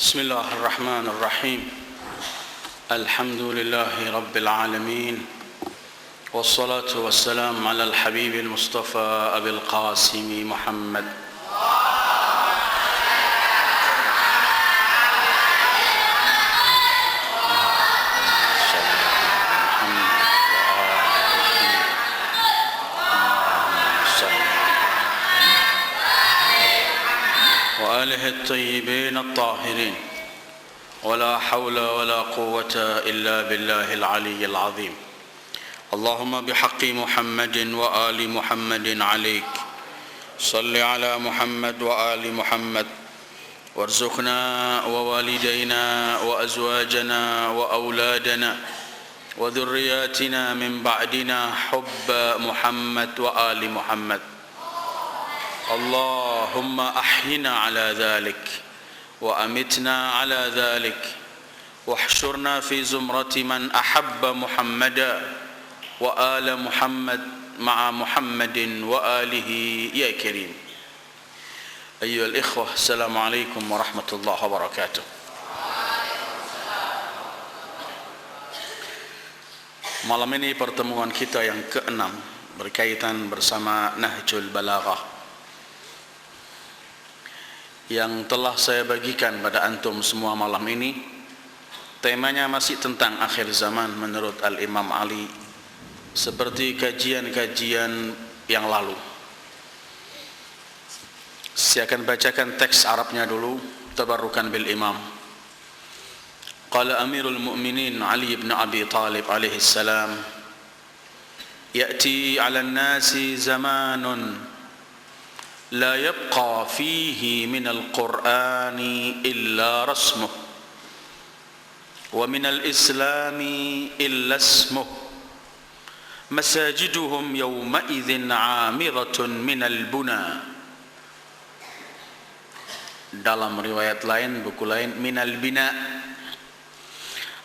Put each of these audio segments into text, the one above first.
بسم الله الرحمن الرحيم الحمد لله رب العالمين والصلاة والسلام على الحبيب المصطفى أبي القاسم محمد وآله الطيبين الطاهرين ولا حول ولا قوة إلا بالله العلي العظيم اللهم بحق محمد وآل محمد عليك صل على محمد وآل محمد وارزقنا ووالدينا وأزواجنا وأولادنا وذرياتنا من بعدنا حب محمد وآل محمد اللهم أحينا على ذلك وأمتنا على ذلك واحشرنا في زمرة من أحب محمدا وآل محمد مع محمد وآله يا كريم أيها الإخوة السلام عليكم ورحمة الله وبركاته. Malam ini pertemuan kita yang ke-6 berkaitan bersama Nahjul Balaghah yang telah saya bagikan pada antum semua malam ini. Temanya masih tentang akhir zaman menurut Al-Imam Ali, seperti kajian-kajian yang lalu. Saya akan bacakan teks Arabnya dulu, tabarrukan bil imam. Qala Amirul Mu'minin Ali ibn Abi Talib alaihi salam, ya'ti 'ala an-nasi zamanun لا يبقى فيه من القرآن إلا رسمه ومن الإسلام إلا اسمه مساجدهم يومئذ عامرة من البنى. Dalam riwayat lain, buku lain, minal bina,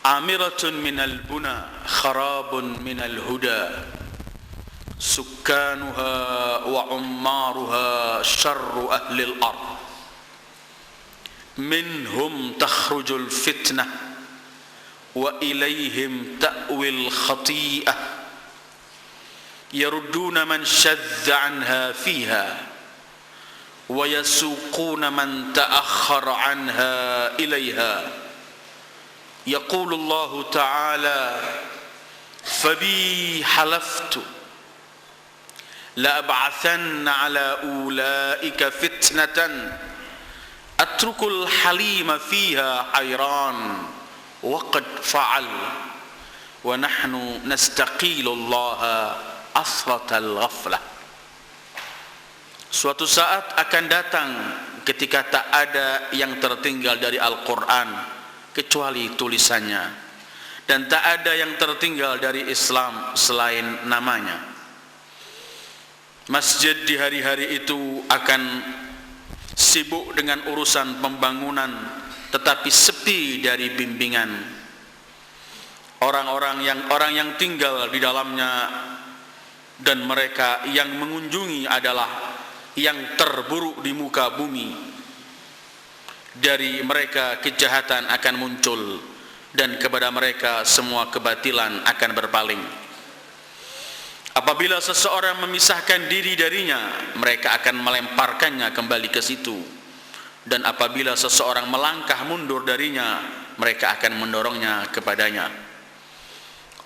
amiratun minal buna, kharabun minal huda, سكانها وعمارها شر أهل الأرض منهم تخرج الفتنة وإليهم تأوي الخطيئة يردون من شذ عنها فيها ويسوقون من تأخر عنها إليها يقول الله تعالى فبي حلفت لأبعثن على أولئك فتنة أترك الحليم فيها حيران وقد فعل ونحن نستقيل الله أسرة الغفلة. Suatu saat akan datang ketika tak ada yang tertinggal dari Al-Quran kecuali tulisannya, dan tak ada yang tertinggal dari Islam selain namanya. Masjid di hari-hari itu akan sibuk dengan urusan pembangunan, tetapi sepi dari bimbingan. Orang yang tinggal di dalamnya dan mereka yang mengunjungi adalah yang terburuk di muka bumi. Dari mereka kejahatan akan muncul, dan kepada mereka semua kebatilan akan berpaling. Apabila seseorang memisahkan diri darinya, mereka akan melemparkannya kembali ke situ. Dan apabila seseorang melangkah mundur darinya, mereka akan mendorongnya kepadanya.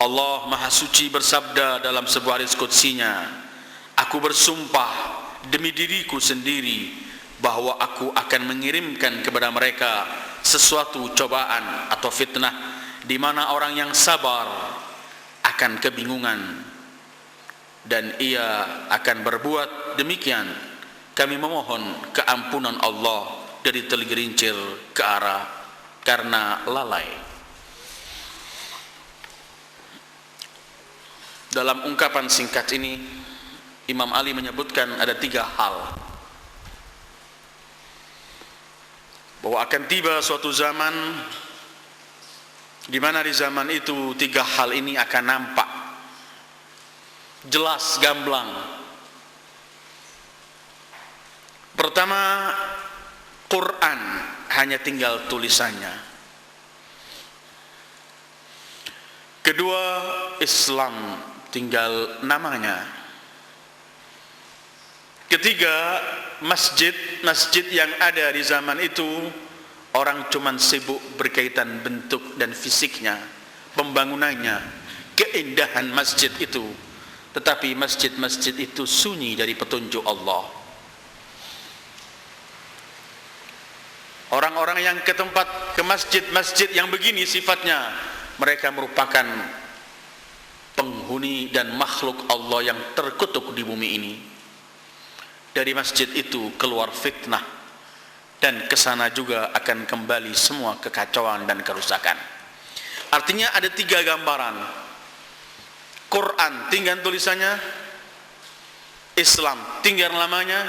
Allah Maha Suci bersabda dalam sebuah hadis qudsinya, aku bersumpah demi diriku sendiri bahwa aku akan mengirimkan kepada mereka sesuatu cobaan atau fitnah di mana orang yang sabar akan kebingungan, dan ia akan berbuat demikian. Kami memohon keampunan Allah dari tergelincir ke arah karena lalai. Dalam ungkapan singkat ini, Imam Ali menyebutkan ada 3 hal, bahwa akan tiba suatu zaman di mana di zaman itu 3 hal ini akan nampak jelas gamblang. Pertama, Quran hanya tinggal tulisannya. Kedua, Islam tinggal namanya. Ketiga, masjid yang ada di zaman itu, orang cuman sibuk berkaitan bentuk dan fisiknya, pembangunannya, keindahan masjid itu. Tetapi masjid-masjid itu sunyi dari petunjuk Allah. Orang-orang yang ke masjid-masjid yang begini sifatnya, mereka merupakan penghuni dan makhluk Allah yang terkutuk di bumi ini. Dari masjid itu keluar fitnah, dan kesana juga akan kembali semua kekacauan dan kerusakan. Artinya ada 3 gambaran. Quran tinggal tulisannya, Islam tinggal namanya,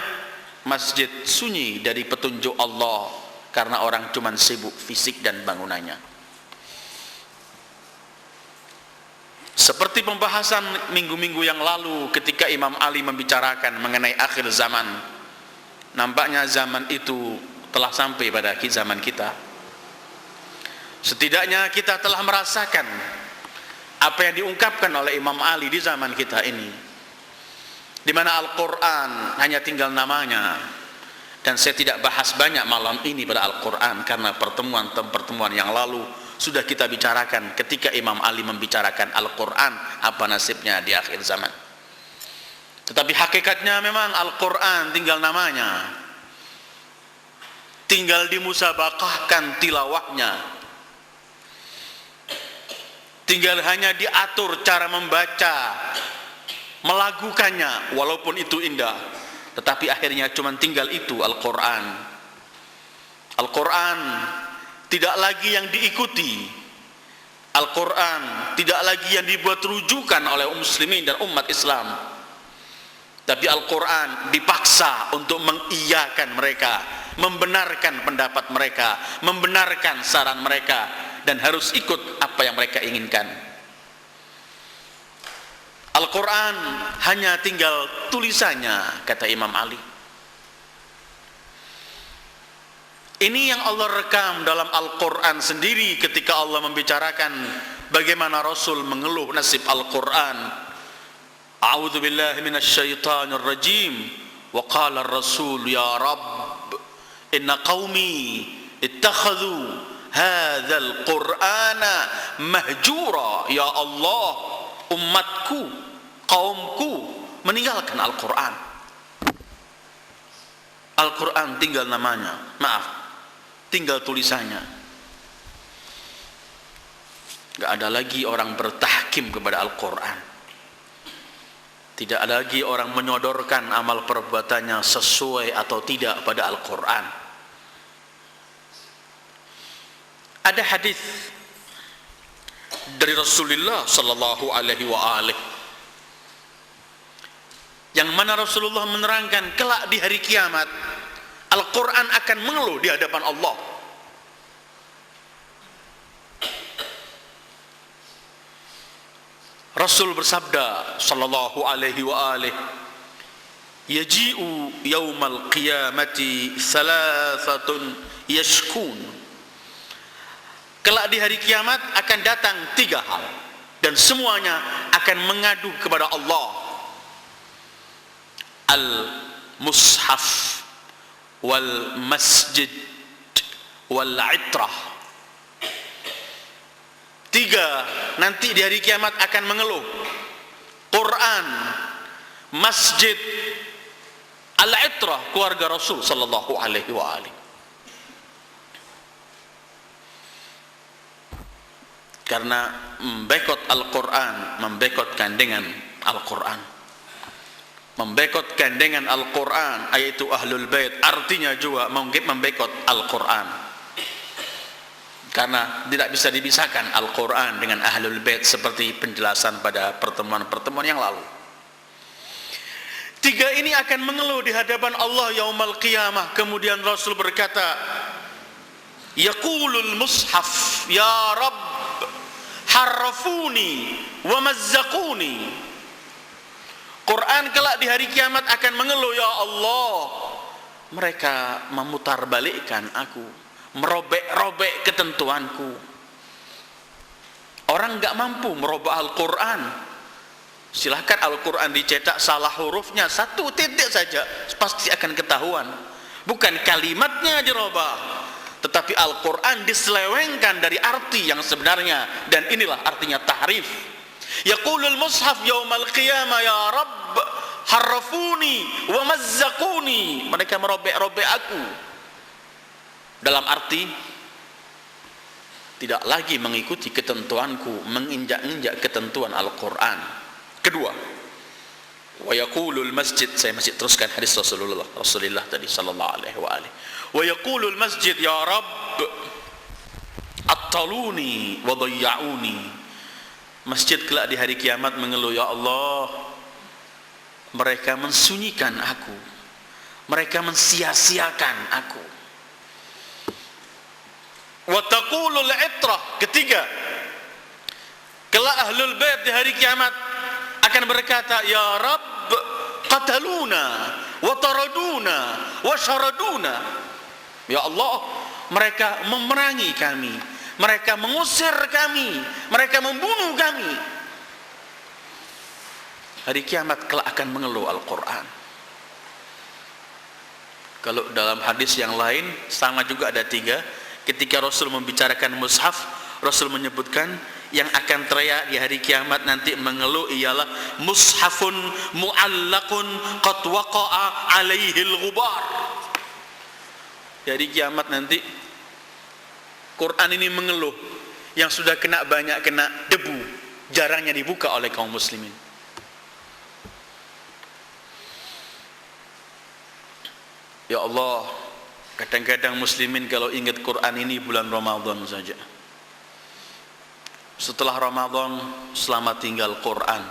masjid sunyi dari petunjuk Allah karena orang cuma sibuk fisik dan bangunannya. Seperti pembahasan minggu-minggu yang lalu ketika Imam Ali membicarakan mengenai akhir zaman. Nampaknya zaman itu telah sampai pada zaman kita. Setidaknya kita telah merasakan apa yang diungkapkan oleh Imam Ali di zaman kita ini, di mana Al-Quran hanya tinggal namanya. Dan saya tidak bahas banyak malam ini pada Al-Quran karena pertemuan yang lalu sudah kita bicarakan ketika Imam Ali membicarakan Al-Quran apa nasibnya di akhir zaman. Tetapi hakikatnya memang Al-Quran tinggal namanya, tinggal dimusabaqahkan tilawahnya, tinggal hanya diatur cara membaca, melagukannya, walaupun itu indah, tetapi akhirnya cuma tinggal itu Al-Quran. Al-Quran tidak lagi yang diikuti. Al-Quran tidak lagi yang dibuat rujukan oleh muslimin dan umat Islam. Tapi Al-Quran dipaksa untuk mengiyakan mereka, membenarkan pendapat mereka, membenarkan saran mereka, dan harus ikut apa yang mereka inginkan. Al-Quran hanya tinggal tulisannya, kata Imam Ali. Ini yang Allah rekam dalam Al-Quran sendiri ketika Allah membicarakan bagaimana Rasul mengeluh nasib Al-Quran. A'udzu billahi minasyaitonir rajim. Wa qala ar-rasul ya Rabb inna qaumi ittakhadhu hadzal Qur'ana mahjura. Ya Allah, umatku, kaumku meninggalkan Al-Quran. Al-Quran tinggal namanya, maaf, tinggal tulisannya. Gak ada lagi orang bertahkim kepada Al-Quran. Tidak ada lagi orang menyodorkan amal perbuatannya sesuai atau tidak pada Al-Quran. Ada hadis dari Rasulullah sallallahu alaihi wa alihi yang mana Rasulullah menerangkan kelak di hari kiamat Al-Quran akan mengeluh di hadapan Allah. Rasul bersabda sallallahu alaihi wa alihi, yaji'u yaumal qiyamati thalathatun yashkun. Kelak di hari kiamat akan datang 3 hal dan semuanya akan mengadu kepada Allah. Al-mushaf wal masjid wal itrah. 3 nanti di hari kiamat akan mengeluh. Quran, masjid, al-itrah, keluarga Rasul sallallahu alaihi wa alihi. Karena membekot Al-Quran, membekotkan dengan Al-Quran, membekotkan dengan Al-Quran, yaitu Ahlul Bait, artinya juga mungkin membekot Al-Quran. Karena tidak bisa dipisahkan Al-Quran dengan Ahlul Bait seperti penjelasan pada pertemuan-pertemuan yang lalu. 3 ini akan mengeluh di hadapan Allah yaumal qiyamah. Kemudian Rasul berkata, yaqulul mushaf ya Rabb harrafuni wa mazzaquni. Quran kelak di hari kiamat akan mengeluh, ya Allah, mereka memutarbalikkan aku, merobek-robek ketentuanku. Orang nggak mampu merubah Al-Quran. Silahkan Al-Quran dicetak salah hurufnya, 1 titik saja pasti akan ketahuan. Bukan kalimatnya dirubah, tetapi Al-Quran diselewengkan dari arti yang sebenarnya. Dan inilah artinya tahrif. Yaqulul mushaf yaumal qiyamah ya Rabb harrafuni wa mazzaquni. Mereka merobek-robek aku, dalam arti tidak lagi mengikuti ketentuanku, menginjak-injak ketentuan Al-Quran. Kedua, wa yaqulul masjid, saya masih teruskan hadis Rasulullah tadi sallallahu alaihi wa alihi. Wa yaqulul masjid ya Rabb attaluni wa dayya'uni. Masjid kelak di hari kiamat mengeluh, ya Allah, mereka mensunyikan aku, mereka mensia-siakan aku. Wa taqulul itrah. Ketiga, kelak ahlul bait di hari kiamat akan berkata, ya Rabb qataluna wa taraduna wa syaraduna. Ya Allah, mereka memerangi kami, mereka mengusir kami, mereka membunuh kami. Hari kiamat kelak akan mengeluh Al-Quran. Kalau dalam hadis yang lain sama juga ada 3. Ketika Rasul membicarakan mushaf, Rasul menyebutkan yang akan teriak di hari kiamat nanti mengeluh ialah mushafun mu'allaqun qad waqa'a alaihil ghubar. Di hari kiamat nanti Quran ini mengeluh yang sudah banyak kena debu, jarangnya dibuka oleh kaum muslimin. Ya Allah, kadang-kadang muslimin kalau ingat Quran ini bulan Ramadan saja. Setelah Ramadan selamat tinggal Quran.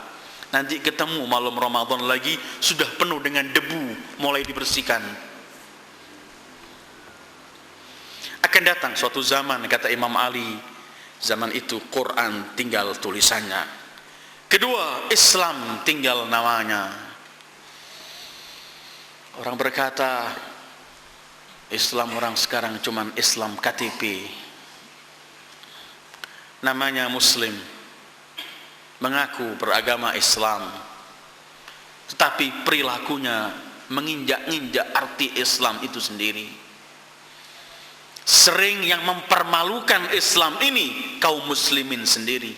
Nanti ketemu malam Ramadan lagi sudah penuh dengan debu, mulai dibersihkan. Akan datang suatu zaman, kata Imam Ali, zaman itu Quran tinggal tulisannya. Kedua, Islam tinggal namanya. Orang berkata, Islam orang sekarang cuman Islam KTP, namanya Muslim, mengaku beragama Islam, tetapi perilakunya menginjak-injak arti Islam itu sendiri. Sering yang mempermalukan Islam ini kaum muslimin sendiri.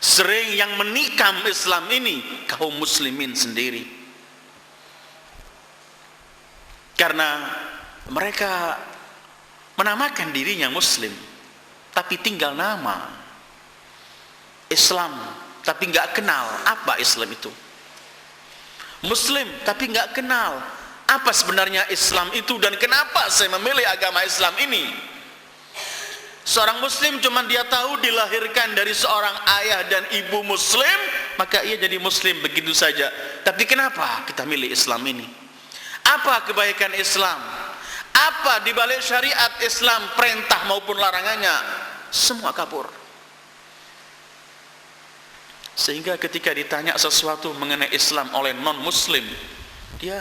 Sering yang menikam Islam ini kaum muslimin sendiri. Karena mereka menamakan dirinya Muslim, tapi tinggal nama Islam, tapi nggak kenal apa Islam itu. Muslim, tapi nggak kenal apa sebenarnya Islam itu dan kenapa saya memilih agama Islam ini. Seorang Muslim cuma dia tahu dilahirkan dari seorang ayah dan ibu Muslim, maka ia jadi Muslim begitu saja. Tapi kenapa kita milih Islam ini? Apa kebaikan Islam? Apa di balik syariat Islam, perintah maupun larangannya? Semua kabur. Sehingga ketika ditanya sesuatu mengenai Islam oleh non-Muslim, dia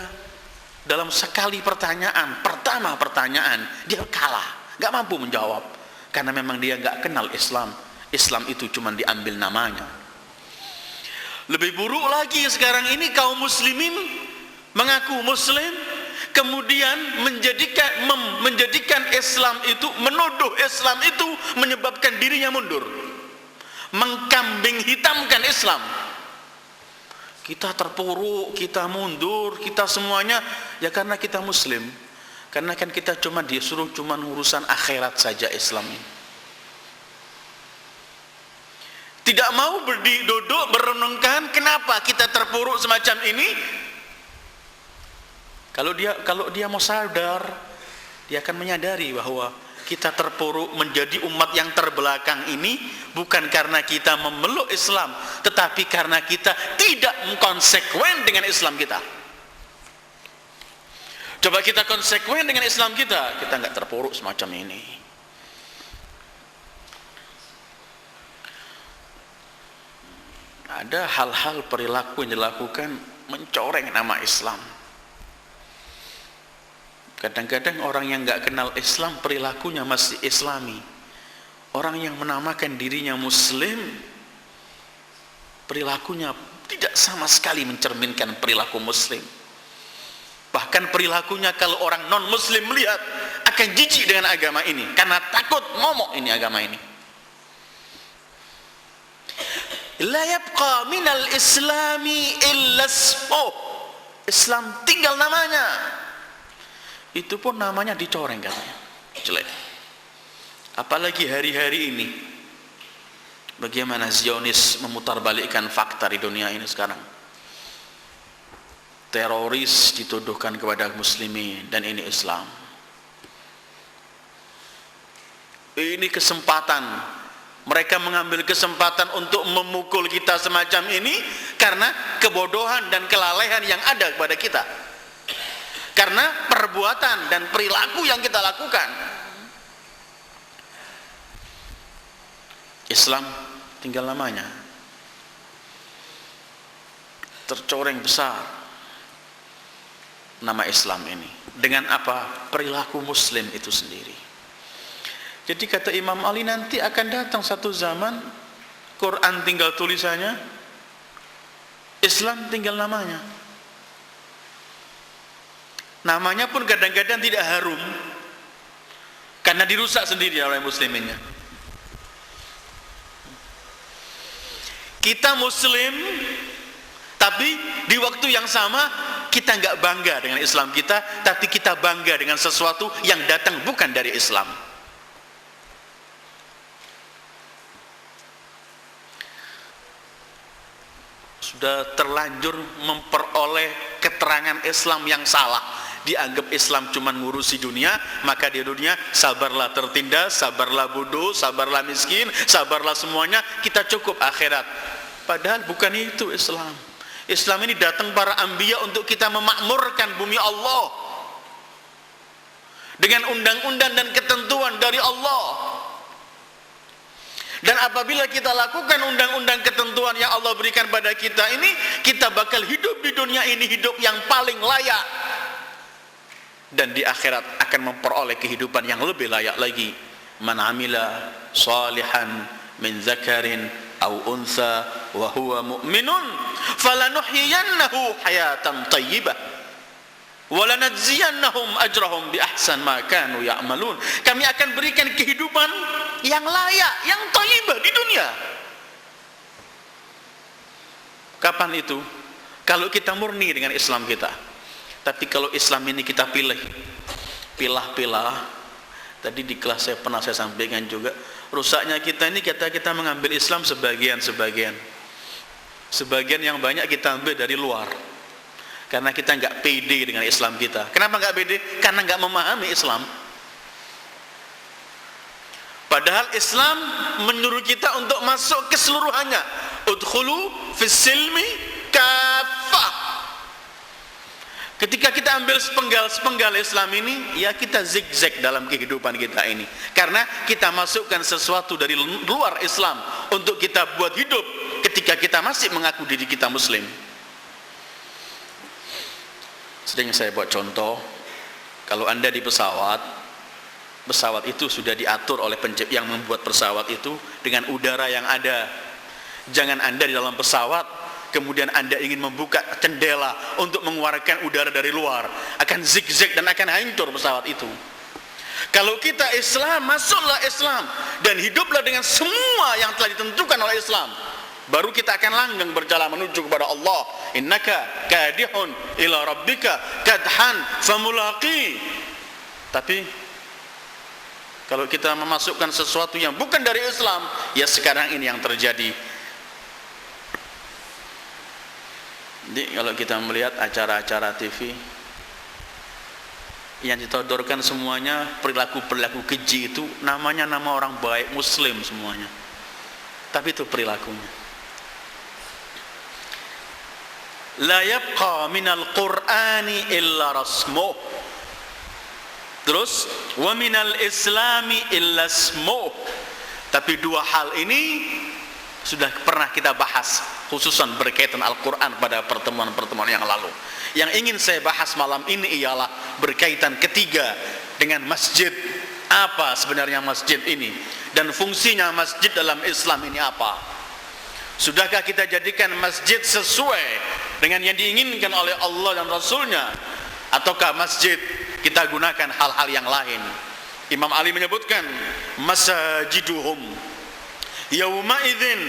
dalam sekali pertanyaan, pertama pertanyaan, dia kalah, gak mampu menjawab. Karena memang dia gak kenal Islam. Islam itu cuma diambil namanya. Lebih buruk lagi sekarang ini kaum muslimin mengaku Muslim, kemudian menjadikan Islam itu, menuduh Islam itu menyebabkan dirinya mundur, mengkambing hitamkan Islam. Kita terpuruk, kita mundur, kita semuanya ya karena kita Muslim. Karena kan kita cuma disuruh cuma urusan akhirat saja Islam ini. Tidak mau duduk merenungkan kenapa kita terpuruk semacam ini. Kalau dia mau sadar, dia akan menyadari bahwa kita terpuruk menjadi umat yang terbelakang ini bukan karena kita memeluk Islam, tetapi karena kita tidak konsekuen dengan Islam kita. Coba kita konsekuen dengan Islam kita nggak terpuruk semacam ini. Ada hal-hal perilaku yang dilakukan mencoreng nama Islam. Kadang-kadang orang yang nggak kenal Islam perilakunya masih Islami. Orang yang menamakan dirinya Muslim perilakunya tidak sama sekali mencerminkan perilaku Muslim. Bahkan perilakunya kalau orang non-Muslim melihat akan jijik dengan agama ini karena takut momok ini agama ini. La yabqa minal islami illa ismuh. Islam tinggal namanya. Itu pun namanya dicoreng katanya, jelek. Apalagi hari-hari ini, bagaimana Zionis memutarbalikkan fakta di dunia ini sekarang. Teroris dituduhkan kepada muslimin dan ini Islam. Ini kesempatan, mereka mengambil kesempatan untuk memukul kita semacam ini karena kebodohan dan kelalaian yang ada kepada kita, karena perbuatan dan perilaku yang kita lakukan. Islam tinggal namanya, tercoreng besar nama Islam ini. Dengan apa? Perilaku Muslim itu sendiri. Jadi kata Imam Ali, nanti akan datang satu zaman Quran tinggal tulisannya, Islam tinggal namanya. Namanya pun kadang-kadang tidak harum karena dirusak sendiri oleh musliminnya. Kita Muslim, tapi di waktu yang sama kita nggak bangga dengan Islam kita, tapi kita bangga dengan sesuatu yang datang bukan dari Islam. Sudah terlanjur memperoleh keterangan Islam yang salah, dianggap Islam cuma ngurusi dunia, maka di dunia sabarlah tertindas, sabarlah bodoh, sabarlah miskin, sabarlah semuanya, kita cukup akhirat. Padahal bukan itu Islam. Islam ini datang para anbiya untuk kita memakmurkan bumi Allah dengan undang-undang dan ketentuan dari Allah. Dan apabila kita lakukan undang-undang ketentuan yang Allah berikan pada kita ini, kita bakal hidup di dunia ini hidup yang paling layak, dan di akhirat akan memperoleh kehidupan yang lebih layak lagi. Man amila salihan min zakarin aw untha wa huwa mu'minun falanuhyiyannahu hayatan thayyibah wa lanajziyannahum ajrahum bi ahsan ma kanu ya'malun. Kami akan berikan kehidupan yang layak, yang thayyibah di dunia. Kapan itu? Kalau kita murni dengan Islam kita. Tapi kalau Islam ini kita pilah-pilah, tadi di kelas saya sampaikan juga, rusaknya kita ini kita mengambil Islam sebagian yang banyak kita ambil dari luar, karena kita nggak pede dengan Islam kita. Kenapa nggak pede? Karena nggak memahami Islam. Padahal Islam menyuruh kita untuk masuk keseluruhannya. Udkhulu fis silmi kafah. Ketika kita ambil sepenggal Islam ini, ya kita zigzag dalam kehidupan kita ini. Karena kita masukkan sesuatu dari luar Islam untuk kita buat hidup ketika kita masih mengaku diri kita Muslim. Sering saya buat contoh, kalau Anda di pesawat itu sudah diatur oleh yang membuat pesawat itu dengan udara yang ada. Jangan Anda di dalam pesawat kemudian Anda ingin membuka jendela untuk mengeluarkan udara dari luar, akan zigzag dan akan hancur pesawat itu. Kalau kita Islam, masuklah Islam dan hiduplah dengan semua yang telah ditentukan oleh Islam, baru kita akan langgeng berjalan menuju kepada Allah. Innaka kadihun ila rabbika kadhan famulaqi. Tapi kalau kita memasukkan sesuatu yang bukan dari Islam, ya sekarang ini yang terjadi. Jadi kalau kita melihat acara-acara TV yang ditodorkan semuanya perilaku-perilaku keji, itu namanya nama orang baik Muslim semuanya, tapi itu perilakunya. La yabqa minal qur'ani illa rasmuh. Terus wa minal islami illa ismuh. Tapi dua hal ini sudah pernah kita bahas khususan berkaitan Al-Quran pada pertemuan-pertemuan yang lalu. Yang ingin saya bahas malam ini ialah berkaitan ketiga dengan masjid. Apa sebenarnya masjid ini dan fungsinya masjid dalam Islam ini apa? Sudahkah kita jadikan masjid sesuai dengan yang diinginkan oleh Allah dan Rasulnya, ataukah masjid kita gunakan hal-hal yang lain? Imam Ali menyebutkan masajiduhum yauma idzin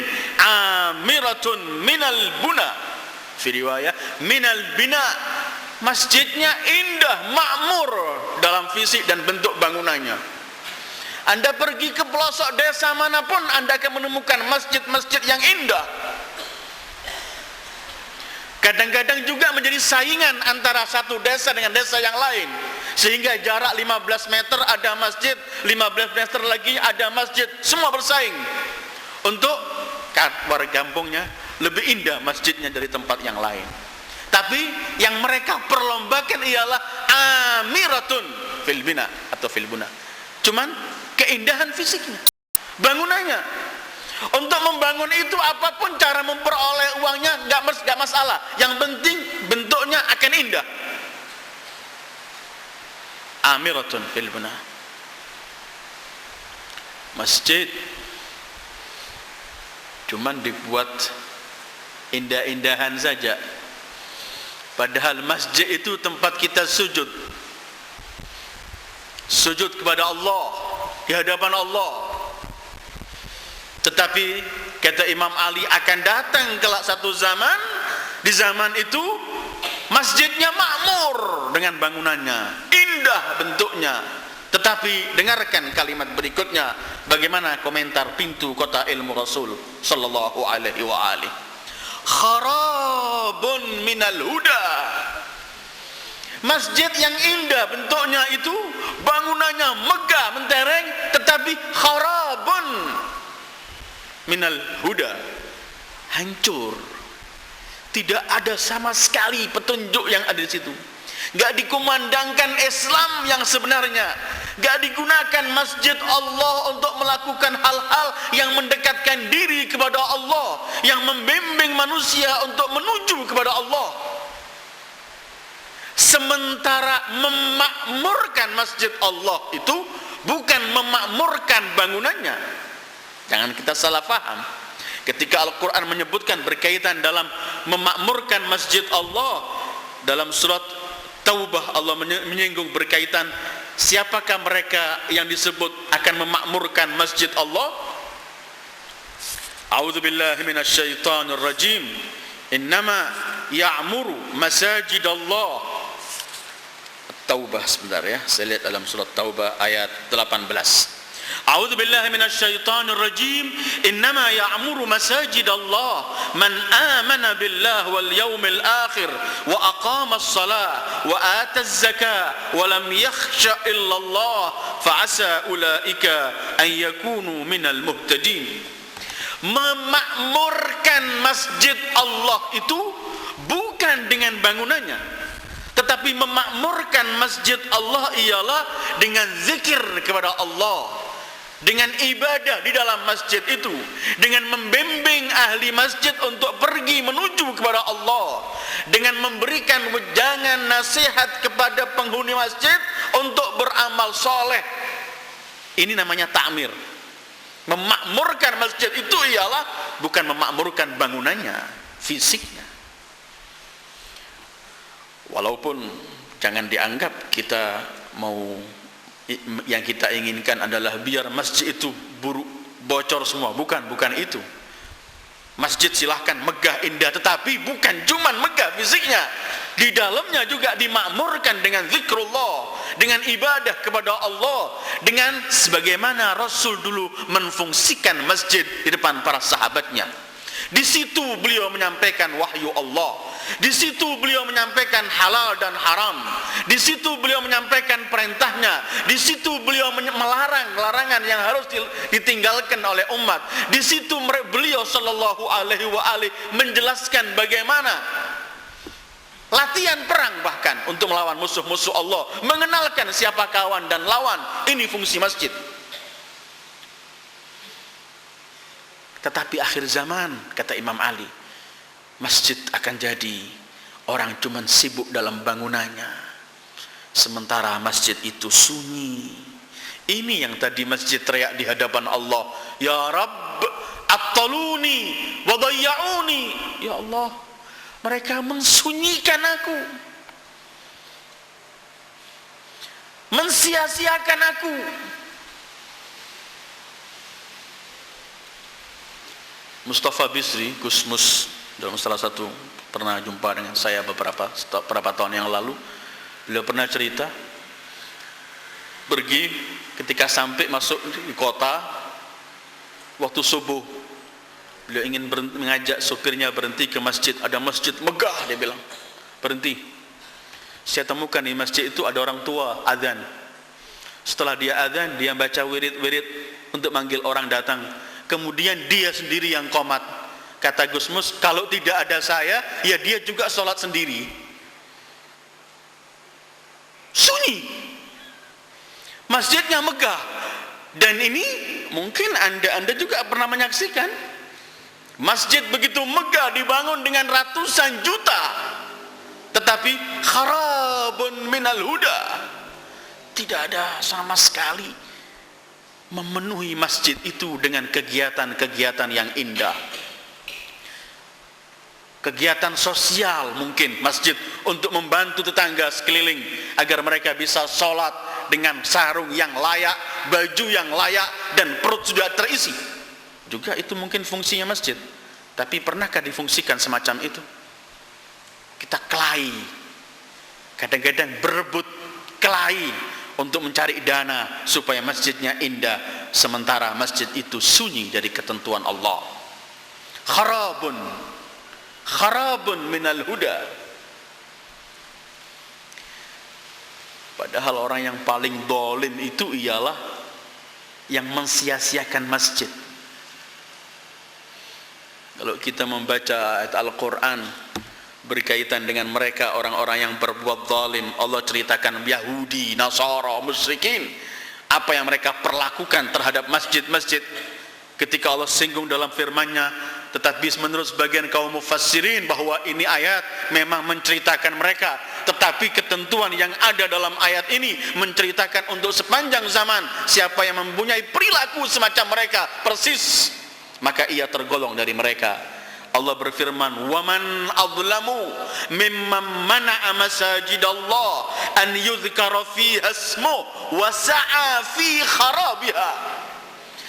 amiratun minal buna, fi riwayah minal bina. Masjidnya indah, makmur dalam fisik dan bentuk bangunannya. Anda pergi ke pelosok desa manapun, Anda akan menemukan masjid-masjid yang indah. Kadang-kadang juga menjadi saingan antara satu desa dengan desa yang lain, sehingga jarak 15 meter ada masjid, 15 meter lagi ada masjid, semua bersaing untuk warga kampungnya lebih indah masjidnya dari tempat yang lain. Tapi yang mereka perlombakan ialah amiratun fil bina atau fil buna. Cuman keindahan fisiknya, bangunannya. Untuk membangun itu apapun cara memperoleh uangnya enggak masalah. Yang penting bentuknya akan indah. Amiratun fil buna. Masjid cuman dibuat indah-indahan saja. Padahal masjid itu tempat kita sujud. Sujud kepada Allah di hadapan Allah. Tetapi kata Imam Ali akan datang kelak satu zaman, di zaman itu masjidnya makmur dengan bangunannya, indah bentuknya. Tetapi dengarkan kalimat berikutnya, bagaimana komentar pintu kota ilmu Rasul sallallahu alaihi wa alihi. Kharabun minal huda. Masjid yang indah bentuknya itu, bangunannya megah mentereng, tetapi kharabun minal huda, hancur. Tidak ada sama sekali petunjuk yang ada di situ. Enggak dikumandangkan Islam yang sebenarnya. Enggak digunakan masjid Allah untuk melakukan hal-hal yang mendekatkan diri kepada Allah, yang membimbing manusia untuk menuju kepada Allah. Sementara memakmurkan masjid Allah itu bukan memakmurkan bangunannya. Jangan kita salah paham. Ketika Al-Quran menyebutkan berkaitan dalam memakmurkan masjid Allah, dalam surat Taubah Allah menyinggung berkaitan siapakah mereka yang disebut akan memakmurkan masjid Allah. A'udzubillahi minasyaitonir rajim. Innama ya'muru masajidallah. Taubah sebentar ya, saya lihat dalam surat Taubah ayat 18. A'udzu billahi minasyaitonir rajim. Innama ya'muru masajidallah man amana billahi wal yawmil akhir wa aqama as-salah wa ata az-zakah wa lam yakhsha illa Allah fa asa ulaika an yakunu minal muhtadin. Memakmurkan masjid Allah itu bukan dengan bangunannya, tetapi memakmurkan masjid Allah ialah dengan zikir kepada Allah, dengan ibadah di dalam masjid itu, dengan membimbing ahli masjid untuk pergi menuju kepada Allah, dengan memberikan wejangan nasihat kepada penghuni masjid untuk beramal soleh. Ini namanya ta'mir. Memakmurkan masjid itu ialah bukan memakmurkan bangunannya, fisiknya. Walaupun jangan dianggap kita mau, yang kita inginkan adalah biar masjid itu bocor semua. Bukan itu. Masjid silahkan megah indah, tetapi bukan cuman megah fisiknya, di dalamnya juga dimakmurkan dengan zikrullah, dengan ibadah kepada Allah, dengan sebagaimana Rasul dulu menfungsikan masjid di depan para sahabatnya. Di situ beliau menyampaikan wahyu Allah. Di situ beliau menyampaikan halal dan haram. Di situ beliau menyampaikan perintahnya. Di situ beliau melarang larangan yang harus ditinggalkan oleh umat. Di situ beliau sallallahu alaihi wa alihi menjelaskan bagaimana latihan perang bahkan untuk melawan musuh-musuh Allah, mengenalkan siapa kawan dan lawan. Ini fungsi masjid. Tetapi akhir zaman, kata Imam Ali, masjid akan jadi orang cuman sibuk dalam bangunannya, sementara masjid itu sunyi. Ini yang tadi masjid teriak di hadapan Allah, ya Rabb attaluni wa dayya'uni. Ya Allah, mereka mensunyikan aku, mensia-siakan aku. Mustafa Bisri, Gusmus, dalam salah satu pernah jumpa dengan saya beberapa tahun yang lalu. Beliau pernah cerita, pergi ketika sampai masuk di kota waktu subuh, beliau ingin mengajak sopirnya berhenti ke masjid. Ada masjid megah, dia bilang, berhenti. Saya temukan di masjid itu ada orang tua azan. Setelah dia azan, dia baca wirid-wirid untuk manggil orang datang. Kemudian dia sendiri yang qomat. Kata Gusmus, kalau tidak ada saya, ya dia juga sholat sendiri. Sunyi, masjidnya megah. Dan ini mungkin anda juga pernah menyaksikan masjid begitu megah, dibangun dengan ratusan juta, tetapi kharabun minal huda, tidak ada sama sekali memenuhi masjid itu dengan kegiatan-kegiatan yang indah. Kegiatan sosial mungkin masjid untuk membantu tetangga sekeliling agar mereka bisa sholat dengan sarung yang layak, baju yang layak, dan perut sudah terisi. Juga itu mungkin fungsinya masjid. Tapi pernahkah difungsikan semacam itu? Kita kelahi, kadang-kadang berebut kelahi untuk mencari dana supaya masjidnya indah, sementara masjid itu sunyi dari ketentuan Allah. Kharabun minal huda. Padahal orang yang paling zalim itu ialah yang mensia-siakan masjid. Kalau kita membaca ayat Al-Quran berkaitan dengan mereka, orang-orang yang berbuat zalim, Allah ceritakan Yahudi, Nasara, musyrikin, apa yang mereka perlakukan terhadap masjid-masjid. Ketika Allah singgung dalam firman-Nya, tetapi menurut sebagian kaum mufassirin bahwa ini ayat memang menceritakan mereka, tetapi ketentuan yang ada dalam ayat ini menceritakan untuk sepanjang zaman. Siapa yang mempunyai perilaku semacam mereka persis, maka ia tergolong dari mereka. Allah berfirman, "Waman adlamu mimman mana'a masajidallah an yudhkara fiha ismu wa sa'a fi kharabiha."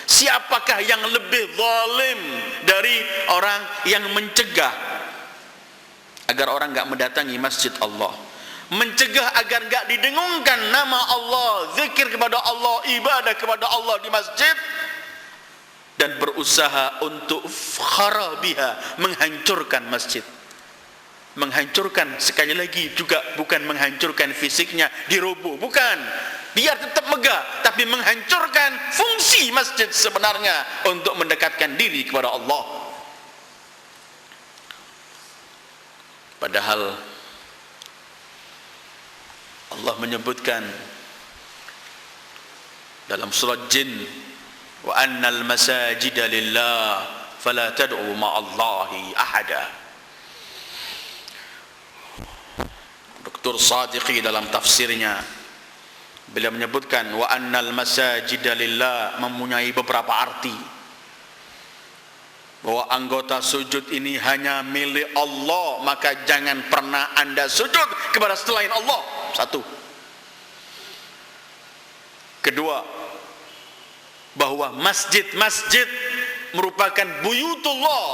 Siapakah yang lebih zalim dari orang yang mencegah agar orang enggak mendatangi masjid Allah, mencegah agar enggak didengungkan nama Allah, zikir kepada Allah, ibadah kepada Allah di masjid, dan berusaha untuk kharabiha, menghancurkan masjid. Menghancurkan, sekali lagi juga bukan menghancurkan fisiknya, diroboh, bukan, biar tetap megah, tapi menghancurkan fungsi masjid sebenarnya untuk mendekatkan diri kepada Allah. Padahal Allah menyebutkan dalam surat Jin, wa annal masajida lillah fala tad'u ma'allahi ahada. Dr. Sadiqi dalam tafsirnya, beliau menyebutkan wa annal masajida lillah mempunyai beberapa arti, bahwa anggota sujud ini hanya milik Allah, maka jangan pernah anda sujud kepada selain Allah. Satu. Kedua, bahwa masjid-masjid merupakan buyutullah,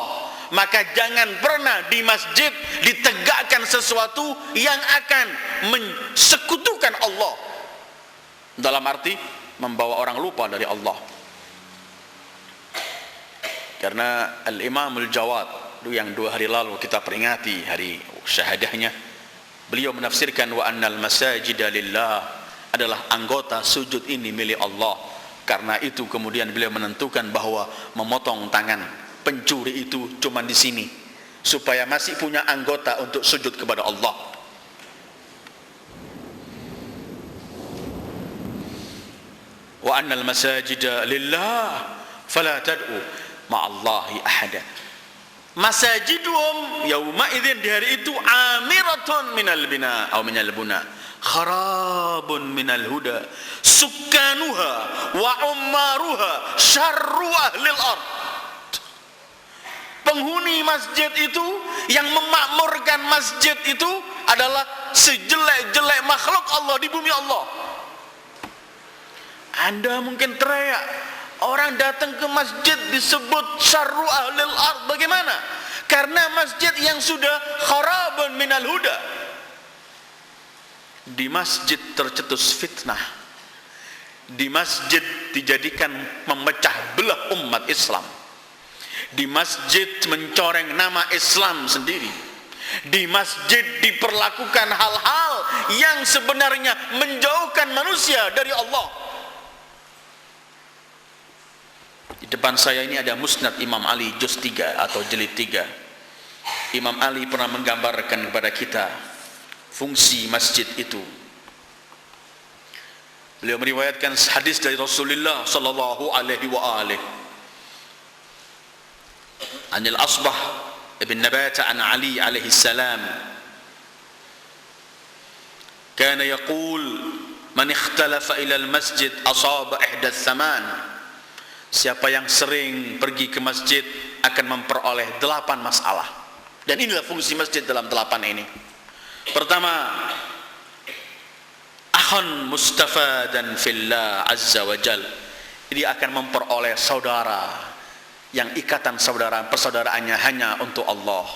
maka jangan pernah di masjid ditegakkan sesuatu yang akan mensekutukan Allah, dalam arti membawa orang lupa dari Allah. Karena Al-Imam Al-Jawad yang 2 hari lalu kita peringati hari syahadahnya, beliau menafsirkan wa annal masajida lillah adalah anggota sujud ini milik Allah. Karena itu kemudian beliau menentukan bahwa memotong tangan pencuri itu cuma di sini, supaya masih punya anggota untuk sujud kepada Allah. Wa annal masajida lillah fala tad'u ma'allahi ahada. Masajiduhum yauma idzin, di hari itu, amiratun minal bina atau minal buna, kharabun minal huda, sukkanuha wa ummaruha syarru ahlil ard. Penghuni masjid itu, yang memakmurkan masjid itu adalah sejelek-jelek makhluk Allah di bumi Allah. Anda mungkin teriak, orang datang ke masjid disebut syarru ahlil ard. Bagaimana? Karena masjid yang sudah kharabun minal huda. Di masjid tercetus fitnah. Di masjid dijadikan memecah belah umat Islam. Di masjid mencoreng nama Islam sendiri. Di masjid diperlakukan hal-hal yang sebenarnya menjauhkan manusia dari Allah. Di depan saya ini ada Musnad Imam Ali juz 3 atau jilid 3. Imam Ali pernah menggambarkan kepada kita fungsi masjid itu. Beliau meriwayatkan hadis dari Rasulullah sallallahu alaihi wa alihi. Anil Asbah ibn Nabata an Ali alaihi salam, kana yaqul man ikhtalafa ila al-masjid asaba ihda ats-tsaman. Siapa yang sering pergi ke masjid akan memperoleh 8 masalah. Dan inilah fungsi masjid dalam 8 ini. Pertama, akhun mustafadan fillah azza wa jal. Dia akan memperoleh saudara yang ikatan persaudaraannya hanya untuk Allah.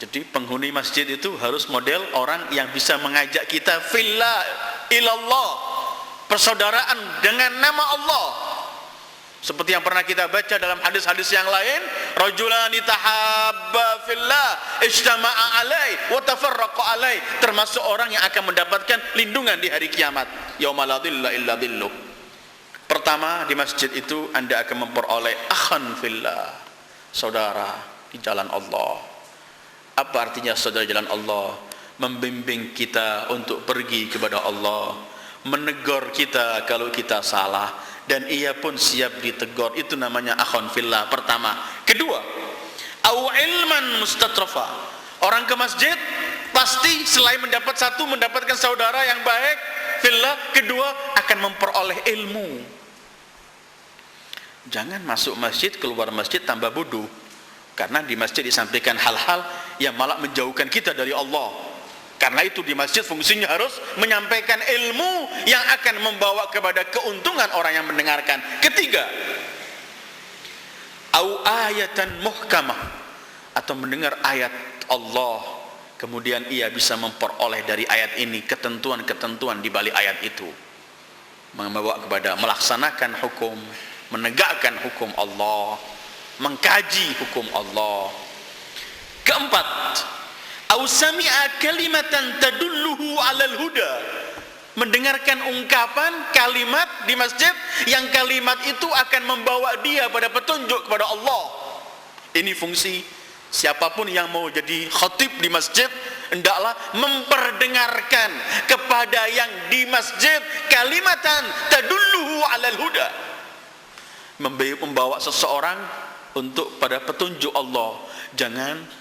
Jadi penghuni masjid itu harus model orang yang bisa mengajak kita fillah ilallah, persaudaraan dengan nama Allah. Seperti yang pernah kita baca dalam hadis-hadis yang lain, rajulani tahabba fillah ijtama'a alai wa tafarraqa alai, termasuk orang yang akan mendapatkan lindungan di hari kiamat, yauma la dhilla illa dhilluh. Pertama, di masjid itu Anda akan memperoleh akhan fillah, saudara di jalan Allah. Apa artinya saudara jalan Allah? Membimbing kita untuk pergi kepada Allah, menegur kita kalau kita salah, dan ia pun siap ditegur. Itu namanya akhan fillah pertama. Kedua, au ilman mustatrafa. Orang ke masjid pasti selain mendapatkan saudara yang baik fillah, kedua akan memperoleh ilmu. Jangan masuk masjid, keluar masjid tambah bodoh. Karena di masjid disampaikan hal-hal yang malah menjauhkan kita dari Allah. Karena itu di masjid fungsinya harus menyampaikan ilmu yang akan membawa kepada keuntungan orang yang mendengarkan. Ketiga, au ayatan muhkamah, atau mendengar ayat Allah, kemudian ia bisa memperoleh dari ayat ini ketentuan-ketentuan di balik ayat itu, membawa kepada melaksanakan hukum, menegakkan hukum Allah, mengkaji hukum Allah. Keempat, au sami'a kalimatan tadulluhu 'alal huda, mendengarkan ungkapan kalimat di masjid yang kalimat itu akan membawa dia pada petunjuk kepada Allah. Ini fungsi siapapun yang mau jadi khatib di masjid, hendaklah memperdengarkan kepada yang di masjid kalimatan tadulluhu 'alal huda, membawa seseorang untuk pada petunjuk Allah. Jangan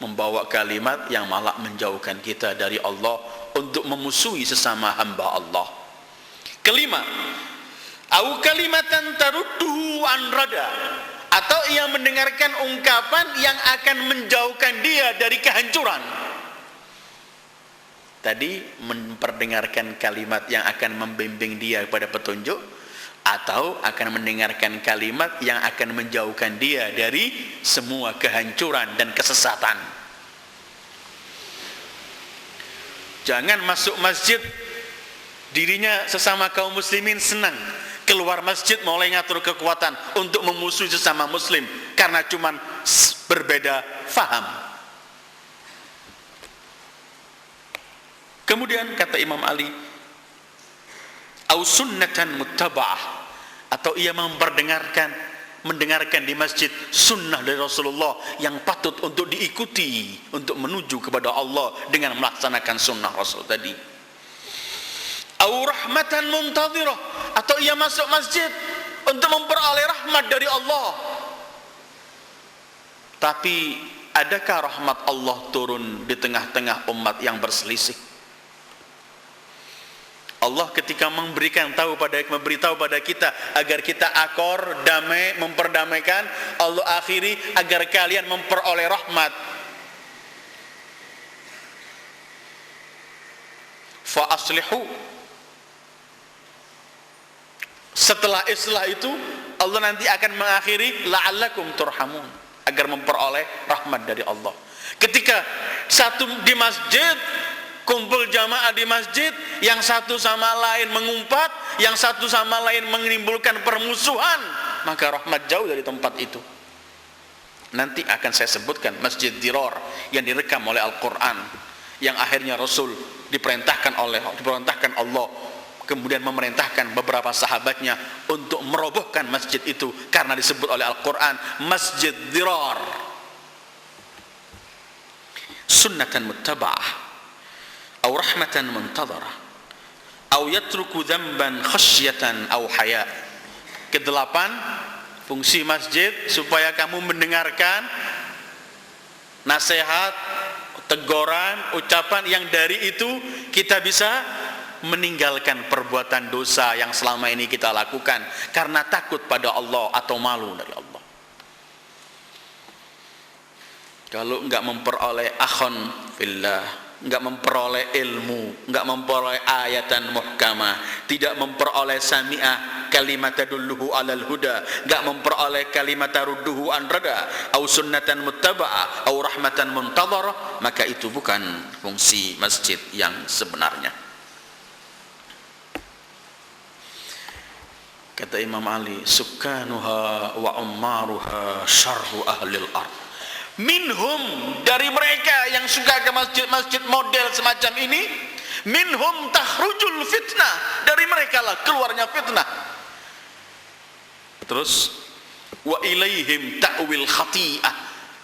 membawa kalimat yang malah menjauhkan kita dari Allah untuk memusuhi sesama hamba Allah. Kelima, au kalimatan tarudduhu an rada, atau ia mendengarkan ungkapan yang akan menjauhkan dia dari kehancuran. Tadi memperdengarkan kalimat yang akan membimbing dia kepada petunjuk, atau akan mendengarkan kalimat yang akan menjauhkan dia dari semua kehancuran dan kesesatan. Jangan masuk masjid dirinya sesama kaum muslimin senang, keluar masjid mulai ngatur kekuatan untuk memusuhi sesama muslim karena cuman berbeda faham. Kemudian kata Imam Ali, au sunnatan muttaba'ah, atau ia mendengarkan di masjid sunnah dari Rasulullah yang patut untuk diikuti untuk menuju kepada Allah dengan melaksanakan sunnah Rasul tadi. Au rahmatan muntadhirah, atau ia masuk masjid untuk memperoleh rahmat dari Allah. Tapi adakah rahmat Allah turun di tengah-tengah umat yang berselisih? Allah ketika memberitahu pada kita agar kita akor, damai, memperdamaikan, Allah akhiri agar kalian memperoleh rahmat. Fa aslihu. Setelah islah itu Allah nanti akan mengakhiri la'allakum turhamun, agar memperoleh rahmat dari Allah. Ketika satu di masjid, kumpul jamaah di masjid, yang satu sama lain mengumpat, yang satu sama lain menimbulkan permusuhan, maka rahmat jauh dari tempat itu. Nanti akan saya sebutkan Masjid Dirar yang direkam oleh Al-Quran, yang akhirnya Rasul diperintahkan Allah, kemudian memerintahkan beberapa sahabatnya untuk merobohkan masjid itu karena disebut oleh Al-Quran Masjid Dirar. Sunnatan muttaba'ah atau rahmatan muntadharah atau yatruku dzamban khasyatan atau haya. Kedelapan, fungsi masjid supaya kamu mendengarkan nasihat, teguran, ucapan yang dari itu kita bisa meninggalkan perbuatan dosa yang selama ini kita lakukan karena takut pada Allah atau malu dari Allah. Kalau enggak memperoleh akhon fillah, enggak memperoleh ilmu, enggak memperoleh ayatan muhkamah, tidak memperoleh sami'ah kalimat tadulluhu alal huda, enggak memperoleh kalimat tarudduhu an rada, au sunnatan muttaba'ah, au rahmatan muntadharah, maka itu bukan fungsi masjid yang sebenarnya. Kata Imam Ali, sukanuha wa ummaruha syarru ahlil ard. Minhum, dari mereka yang suka ke masjid-masjid model semacam ini, minhum takhrujul fitnah, dari mereka lah keluarnya fitnah. Terus wa ilaihim ta'wil khati'ah,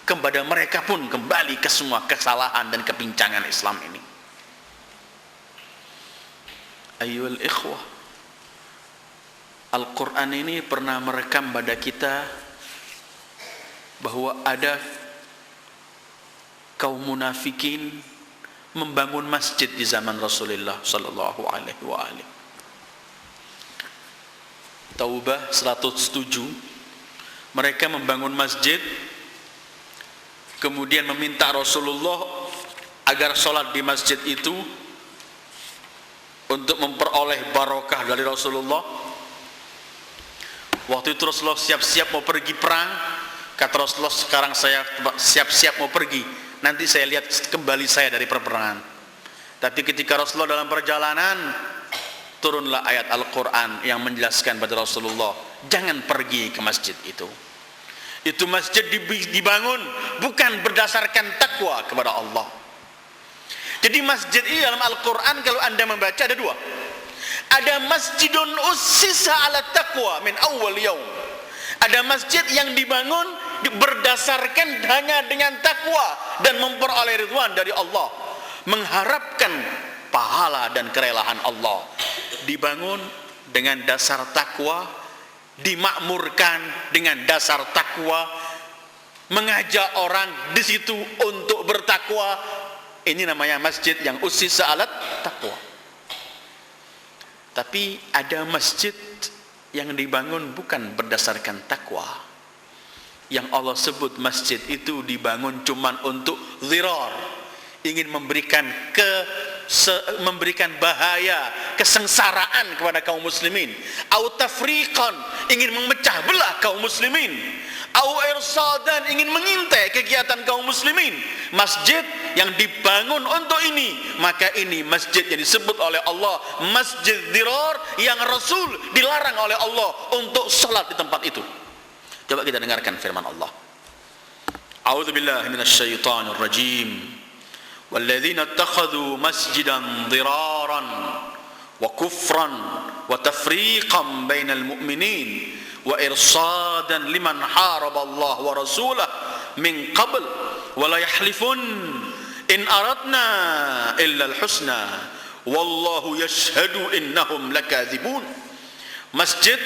kepada mereka pun kembali ke semua kesalahan dan kepincangan Islam ini. Ayyuhal ikhwah, Al-Quran ini pernah merekam pada kita bahwa ada kaum munafikin membangun masjid di zaman Rasulullah sallallahu alaihi wa alihi. Taubah 107, mereka membangun masjid, kemudian meminta Rasulullah agar sholat di masjid itu untuk memperoleh barokah dari Rasulullah. Waktu itu Rasulullah siap-siap mau pergi perang. Kata Rasulullah, sekarang saya siap-siap mau pergi, nanti saya lihat kembali saya dari perperangan. Tapi ketika Rasulullah dalam perjalanan, turunlah ayat Al-Quran yang menjelaskan pada Rasulullah, jangan pergi ke masjid itu. Itu masjid dibangun bukan berdasarkan takwa kepada Allah. Jadi masjid ini dalam Al-Quran kalau anda membaca ada dua. Ada masjidun ussisa ala taqwa min awal yaum. Ada masjid yang dibangun berdasarkan hanya dengan takwa dan memperoleh ridwan dari Allah, mengharapkan pahala dan kerelaan Allah. Dibangun dengan dasar takwa, dimakmurkan dengan dasar takwa, mengajak orang di situ untuk bertakwa. Ini namanya masjid yang ussisa ala taqwa. Tapi ada masjid yang dibangun bukan berdasarkan takwa, yang Allah sebut masjid itu dibangun cuman untuk zirar, ingin memberikan bahaya, kesengsaraan kepada kaum muslimin, au tafriqan, ingin memecah belah kaum muslimin, au irsadan, ingin mengintai kegiatan kaum muslimin. Masjid yang dibangun untuk ini, maka ini masjid yang disebut oleh Allah Masjid Dirar, yang Rasul dilarang oleh Allah untuk salat di tempat itu. Coba kita dengarkan firman Allah. A'udzubillahi minasyaitonir rajim. Walladzina ittakhadhu masjidan diraran wa kufran wa tafriqan bainal mu'minin wa irsadan liman haraba Allah wa rasulahu min qabl wa la yahlifun in aradna illa al-husna wallahu yashhadu innahum lakadzibun. Masjid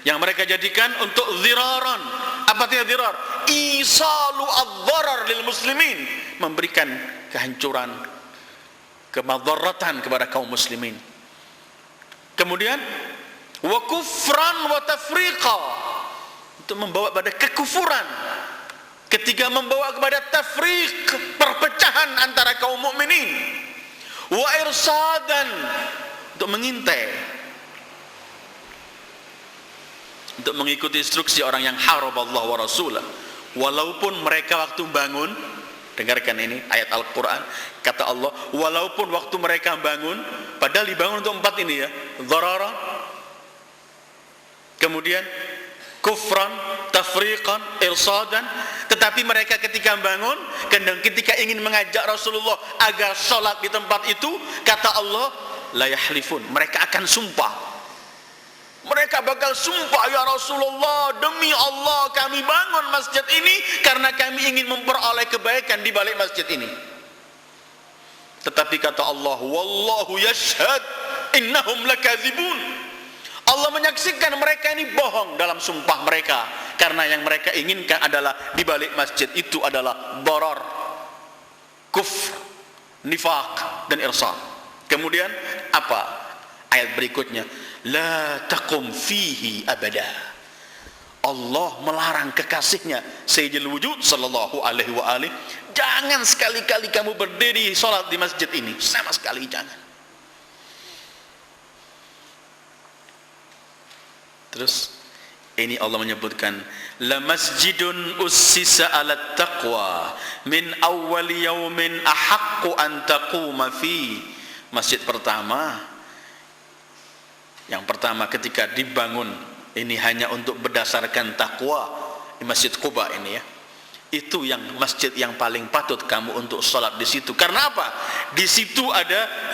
yang mereka jadikan untuk dhiraran. Apa artinya dhirar? Isalu ad-dharar lil muslimin, memberikan kehancuran, kemadharatan kepada kaum muslimin. Kemudian wa kufran wa tafriqa, untuk membawa pada kekufuran. Ketiga, membawa kepada tafriq, perpecahan antara kaum mukminin. Wa irsadan, untuk mengintai, untuk mengikuti instruksi orang yang harab Allah wa rasulah. Walaupun mereka waktu bangun, dengarkan ini ayat Al-Quran, kata Allah, walaupun waktu mereka bangun, padahal dibangun untuk 4 ini ya, dharara, kemudian kufran, tafriqan, irsadan, tetapi mereka ketika bangun, ketika ingin mengajak Rasulullah agar sholat di tempat itu, kata Allah, la yahlifun, mereka akan sumpah. Mereka bakal sumpah, ya Rasulullah, demi Allah kami bangun masjid ini karena kami ingin memperoleh kebaikan di balik masjid ini. Tetapi kata Allah, wallahu yashhad innahum lakadzibun, Allah menyaksikan mereka ini bohong dalam sumpah mereka, karena yang mereka inginkan adalah di balik masjid itu adalah darar, kufr, nifaq dan irsad. Kemudian apa ayat berikutnya? La taqum fihi abada. Allah melarang kekasihnya Sayyidul Wujud sallallahu alaihi wa alihi, jangan sekali-kali kamu berdiri salat di masjid ini, sama sekali jangan. Terus ini Allah menyebutkan, la masjidun ussisa ala taqwa min awwal yaumin ahaqqu an taquma fi. Masjid pertama, yang pertama ketika dibangun ini hanya untuk berdasarkan takwa, di Masjid Quba ini ya, itu yang masjid yang paling patut kamu untuk sholat di situ. Karena apa? Di situ ada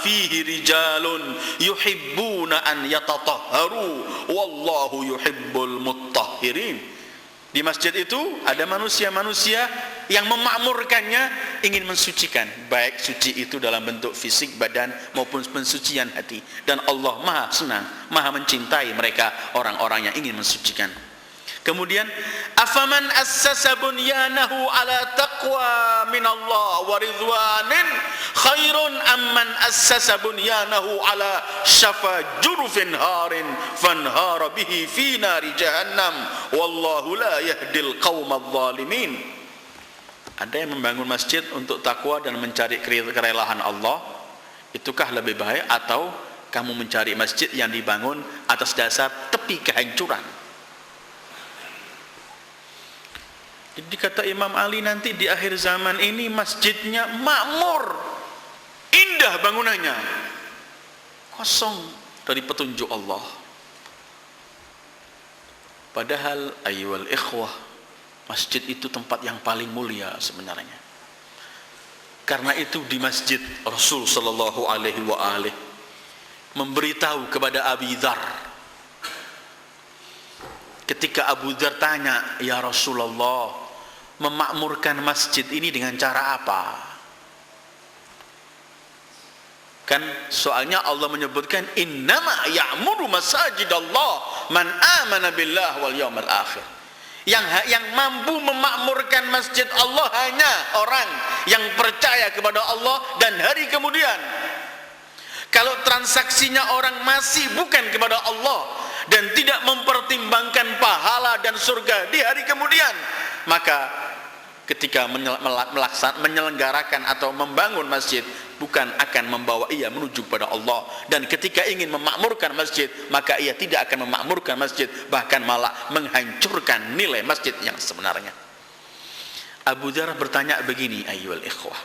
fihi rijalun yuhibbuna an yatatahharu wallahu yuhibbul muttahhirin. Di masjid itu ada manusia-manusia yang memakmurkannya, ingin mensucikan, baik suci itu dalam bentuk fisik badan maupun pensucian hati. Dan Allah maha senang, maha mencintai mereka, orang-orang yang ingin mensucikan. Kemudian afaman assasa bunyanahu ala taqwa minallah wa ridwanin khairun amman assasa bunyanahu ala syafa jurufin harin fanhara bihi fi nari jahannam wallahu la yahdil qaumadh dhalimin. Ada yang membangun masjid untuk takwa dan mencari kerelaan Allah, itukah lebih baik, atau kamu mencari masjid yang dibangun atas dasar tepi kehancuran? Jadi kata Imam Ali, nanti di akhir zaman ini masjidnya makmur, indah bangunannya, kosong dari petunjuk Allah. Padahal ayyuhal ikhwah, masjid itu tempat yang paling mulia sebenarnya. Karena itu di masjid Rasul sallallahu alaihi wa alihi memberitahu kepada Abi Dzar, ketika Abu Dzar tanya, ya Rasulullah, memakmurkan masjid ini dengan cara apa? Kan soalnya Allah menyebutkan innama ya'muru masajidallah man amana billah wal yawmal akhir. Yang mampu memakmurkan masjid Allah hanya orang yang percaya kepada Allah dan hari kemudian. Kalau transaksinya orang masih bukan kepada Allah dan tidak mempertimbangkan pahala dan surga di hari kemudian, maka ketika menyelenggarakan atau membangun masjid bukan akan membawa ia menuju kepada Allah. Dan ketika ingin memakmurkan masjid, maka ia tidak akan memakmurkan masjid, bahkan malah menghancurkan nilai masjid yang sebenarnya. Abu Dzar bertanya begini, ayyuhal ikhwah,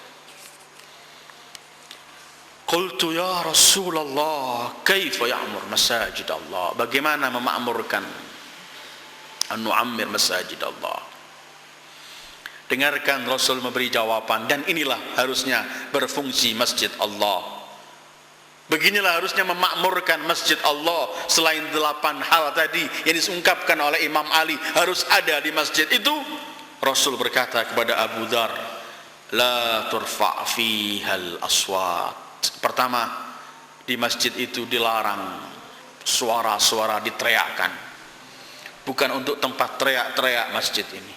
qultu ya Rasulullah kaifa ya'mur masajid Allah, bagaimana memakmurkan, an-nu'ammir masajid Allah? Dengarkan Rasul memberi jawaban, dan inilah harusnya berfungsi masjid Allah. Beginilah harusnya memakmurkan masjid Allah. Selain 8 hal tadi yang diungkapkan oleh Imam Ali harus ada di masjid itu, Rasul berkata kepada Abu Dzar, la turfa' fihal aswat. Pertama, di masjid itu dilarang suara-suara diteriakkan. Bukan untuk tempat teriak-teriak masjid ini.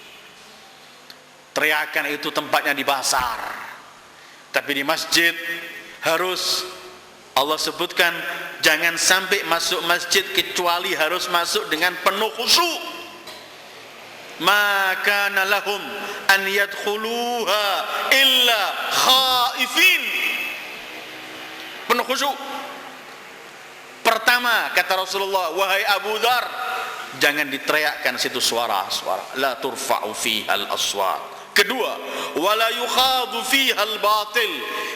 Teriakan itu tempatnya di pasar. Tapi di masjid harus, Allah sebutkan, jangan sampai masuk masjid kecuali harus masuk dengan penuh khusyuk. Ma kana lahum an yadkhuluha illa khaifin. Penuh khusyuk. Pertama kata Rasulullah, wahai Abu Dzar, jangan diteriakkan situ suara-suara. La turfa'u fihal aswat. Kedua, wala yukhadu fihal batil.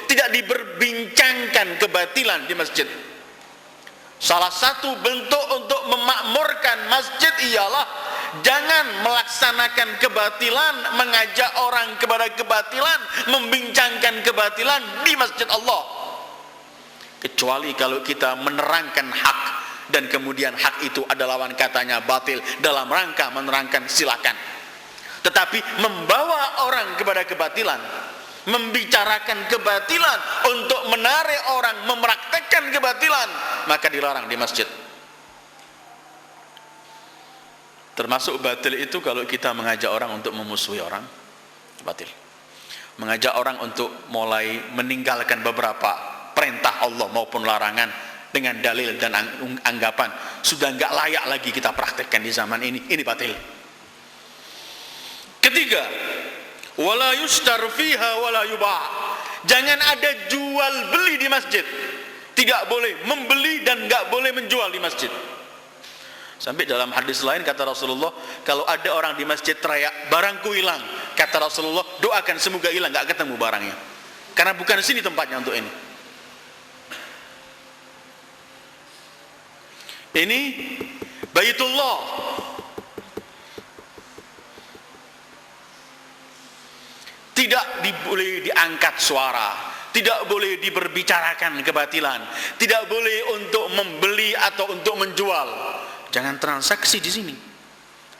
Tidak diberbincangkan kebatilan di masjid. Salah satu bentuk untuk memakmurkan masjid ialah jangan melaksanakan kebatilan, mengajak orang kepada kebatilan, membincangkan kebatilan di masjid Allah. Kecuali kalau kita menerangkan hak dan kemudian hak itu adalah lawan katanya batil, dalam rangka menerangkan, silakan. Tetapi membawa orang kepada kebatilan, membicarakan kebatilan untuk menarik orang mempraktekkan kebatilan, maka dilarang di masjid. Termasuk batil itu kalau kita mengajak orang untuk memusuhi orang, batil. Mengajak orang untuk mulai meninggalkan beberapa perintah Allah maupun larangan dengan dalil dan anggapan sudah enggak layak lagi kita praktekkan di zaman ini batil. Ketiga, wala yustar fiha wala yuba'. Jangan ada jual beli di masjid. Tidak boleh membeli dan enggak boleh menjual di masjid. Sampai dalam hadis lain kata Rasulullah, kalau ada orang di masjid teriak, barangku hilang, kata Rasulullah, doakan semoga hilang, enggak ketemu barangnya. Karena bukan sini tempatnya untuk ini. Ini Baitullah. Tidak boleh diangkat suara, tidak boleh diberbicarakan kebatilan, tidak boleh untuk membeli atau untuk menjual. Jangan transaksi di sini.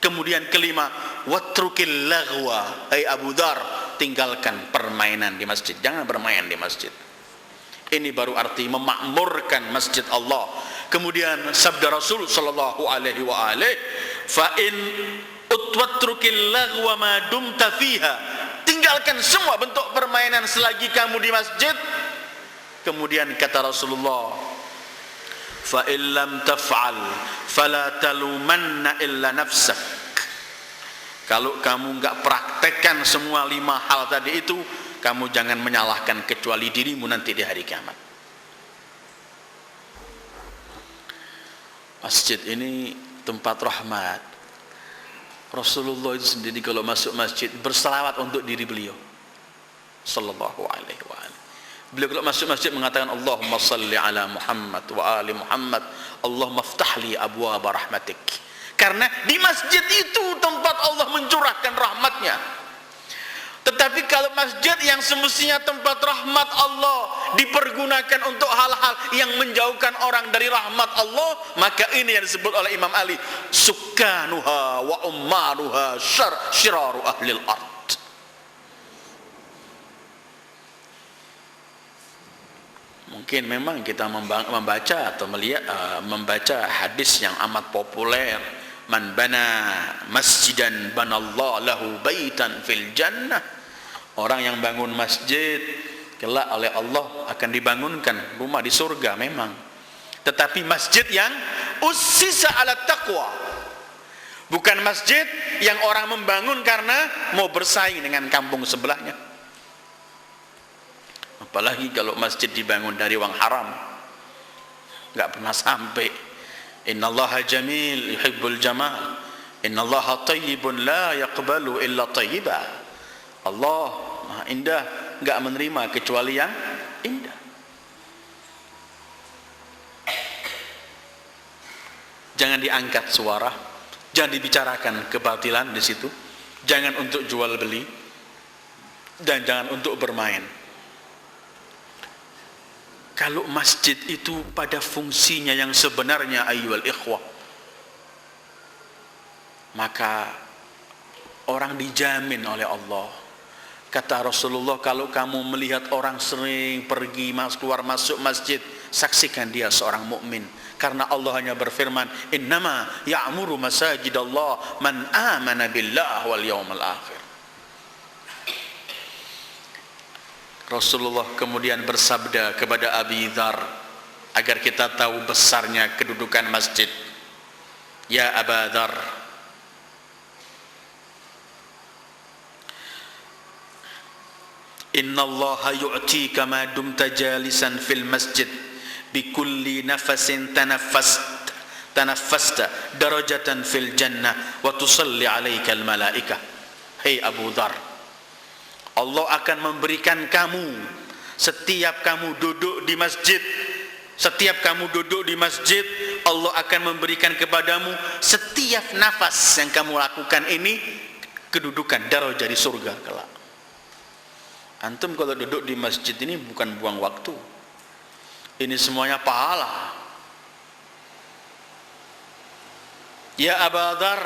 Kemudian kelima, watrukil laghwa. Hai Abu Dzar, tinggalkan permainan di masjid. Jangan bermain di masjid. Ini baru arti memakmurkan masjid Allah. Kemudian sabda Rasul sallallahu alaihi wa alihi, fa in utwatrukil laghwa ma dumta fiha. Tinggalkan semua bentuk permainan selagi kamu di masjid. Kemudian kata Rasulullah, fa in lam taf'al fala talumanna illa nafsak. Kalau kamu enggak praktekkan semua 5 hal tadi itu, kamu jangan menyalahkan kecuali dirimu nanti di hari kiamat. Masjid ini tempat rahmat. Rasulullah itu sendiri kalau masuk masjid berselawat untuk diri beliau sallallahu alaihi wa alihi. Beliau kalau masuk masjid mengatakan Allahumma salli ala Muhammad wa ali Muhammad, Allahumma ftahli abwaaba rahmatik. Karena di masjid itu tempat Allah mencurahkan rahmatnya. Tetapi kalau masjid yang semestinya tempat rahmat Allah dipergunakan untuk hal-hal yang menjauhkan orang dari rahmat Allah, maka ini yang disebut oleh Imam Ali, sukanuha wa ummaruha syiraru ahlil ard. Mungkin memang kita membaca atau melihat membaca hadis yang amat populer, man bana masjidan banallahu lahu baitan fil jannah. Orang yang bangun masjid kelak oleh Allah akan dibangunkan rumah di surga memang. Tetapi masjid yang ussisa ala taqwa. Bukan masjid yang orang membangun karena mau bersaing dengan kampung sebelahnya. Apalagi kalau masjid dibangun dari uang haram, enggak pernah sampai. Innallaha jamil yuhibbul jamal, innallaha tayyibun la yaqbalu illa tayyiba. Allah Maha indah, enggak menerima kecuali yang indah. Jangan diangkat suara, jangan dibicarakan kebatilan di situ, jangan untuk jual beli, dan jangan untuk bermain. Kalau masjid itu pada fungsinya yang sebenarnya ayyuhal ikhwah, maka orang dijamin oleh Allah. Kata Rasulullah, kalau kamu melihat orang sering pergi keluar masuk masjid saksikan dia seorang mukmin. Karena Allah hanya berfirman, innama ya'muru masajidallah man amana billah wal yawmal akhir. Rasulullah kemudian bersabda kepada Abi Dzar agar kita tahu besarnya kedudukan masjid. Ya Aba Dzar, innallaha yu'tika ma dumta jalisan fil masjid bikulli nafasin tanaffasta darajatan fil jannah wa tusalli alaika al malaikah. Hei Abu Dzar, Allah akan memberikan kamu setiap kamu duduk di masjid, Allah akan memberikan kepadamu setiap nafas yang kamu lakukan ini kedudukan darajah di surga kelak. Antum kalau duduk di masjid ini bukan buang waktu, ini semuanya pahala. Ya Aba Dzar,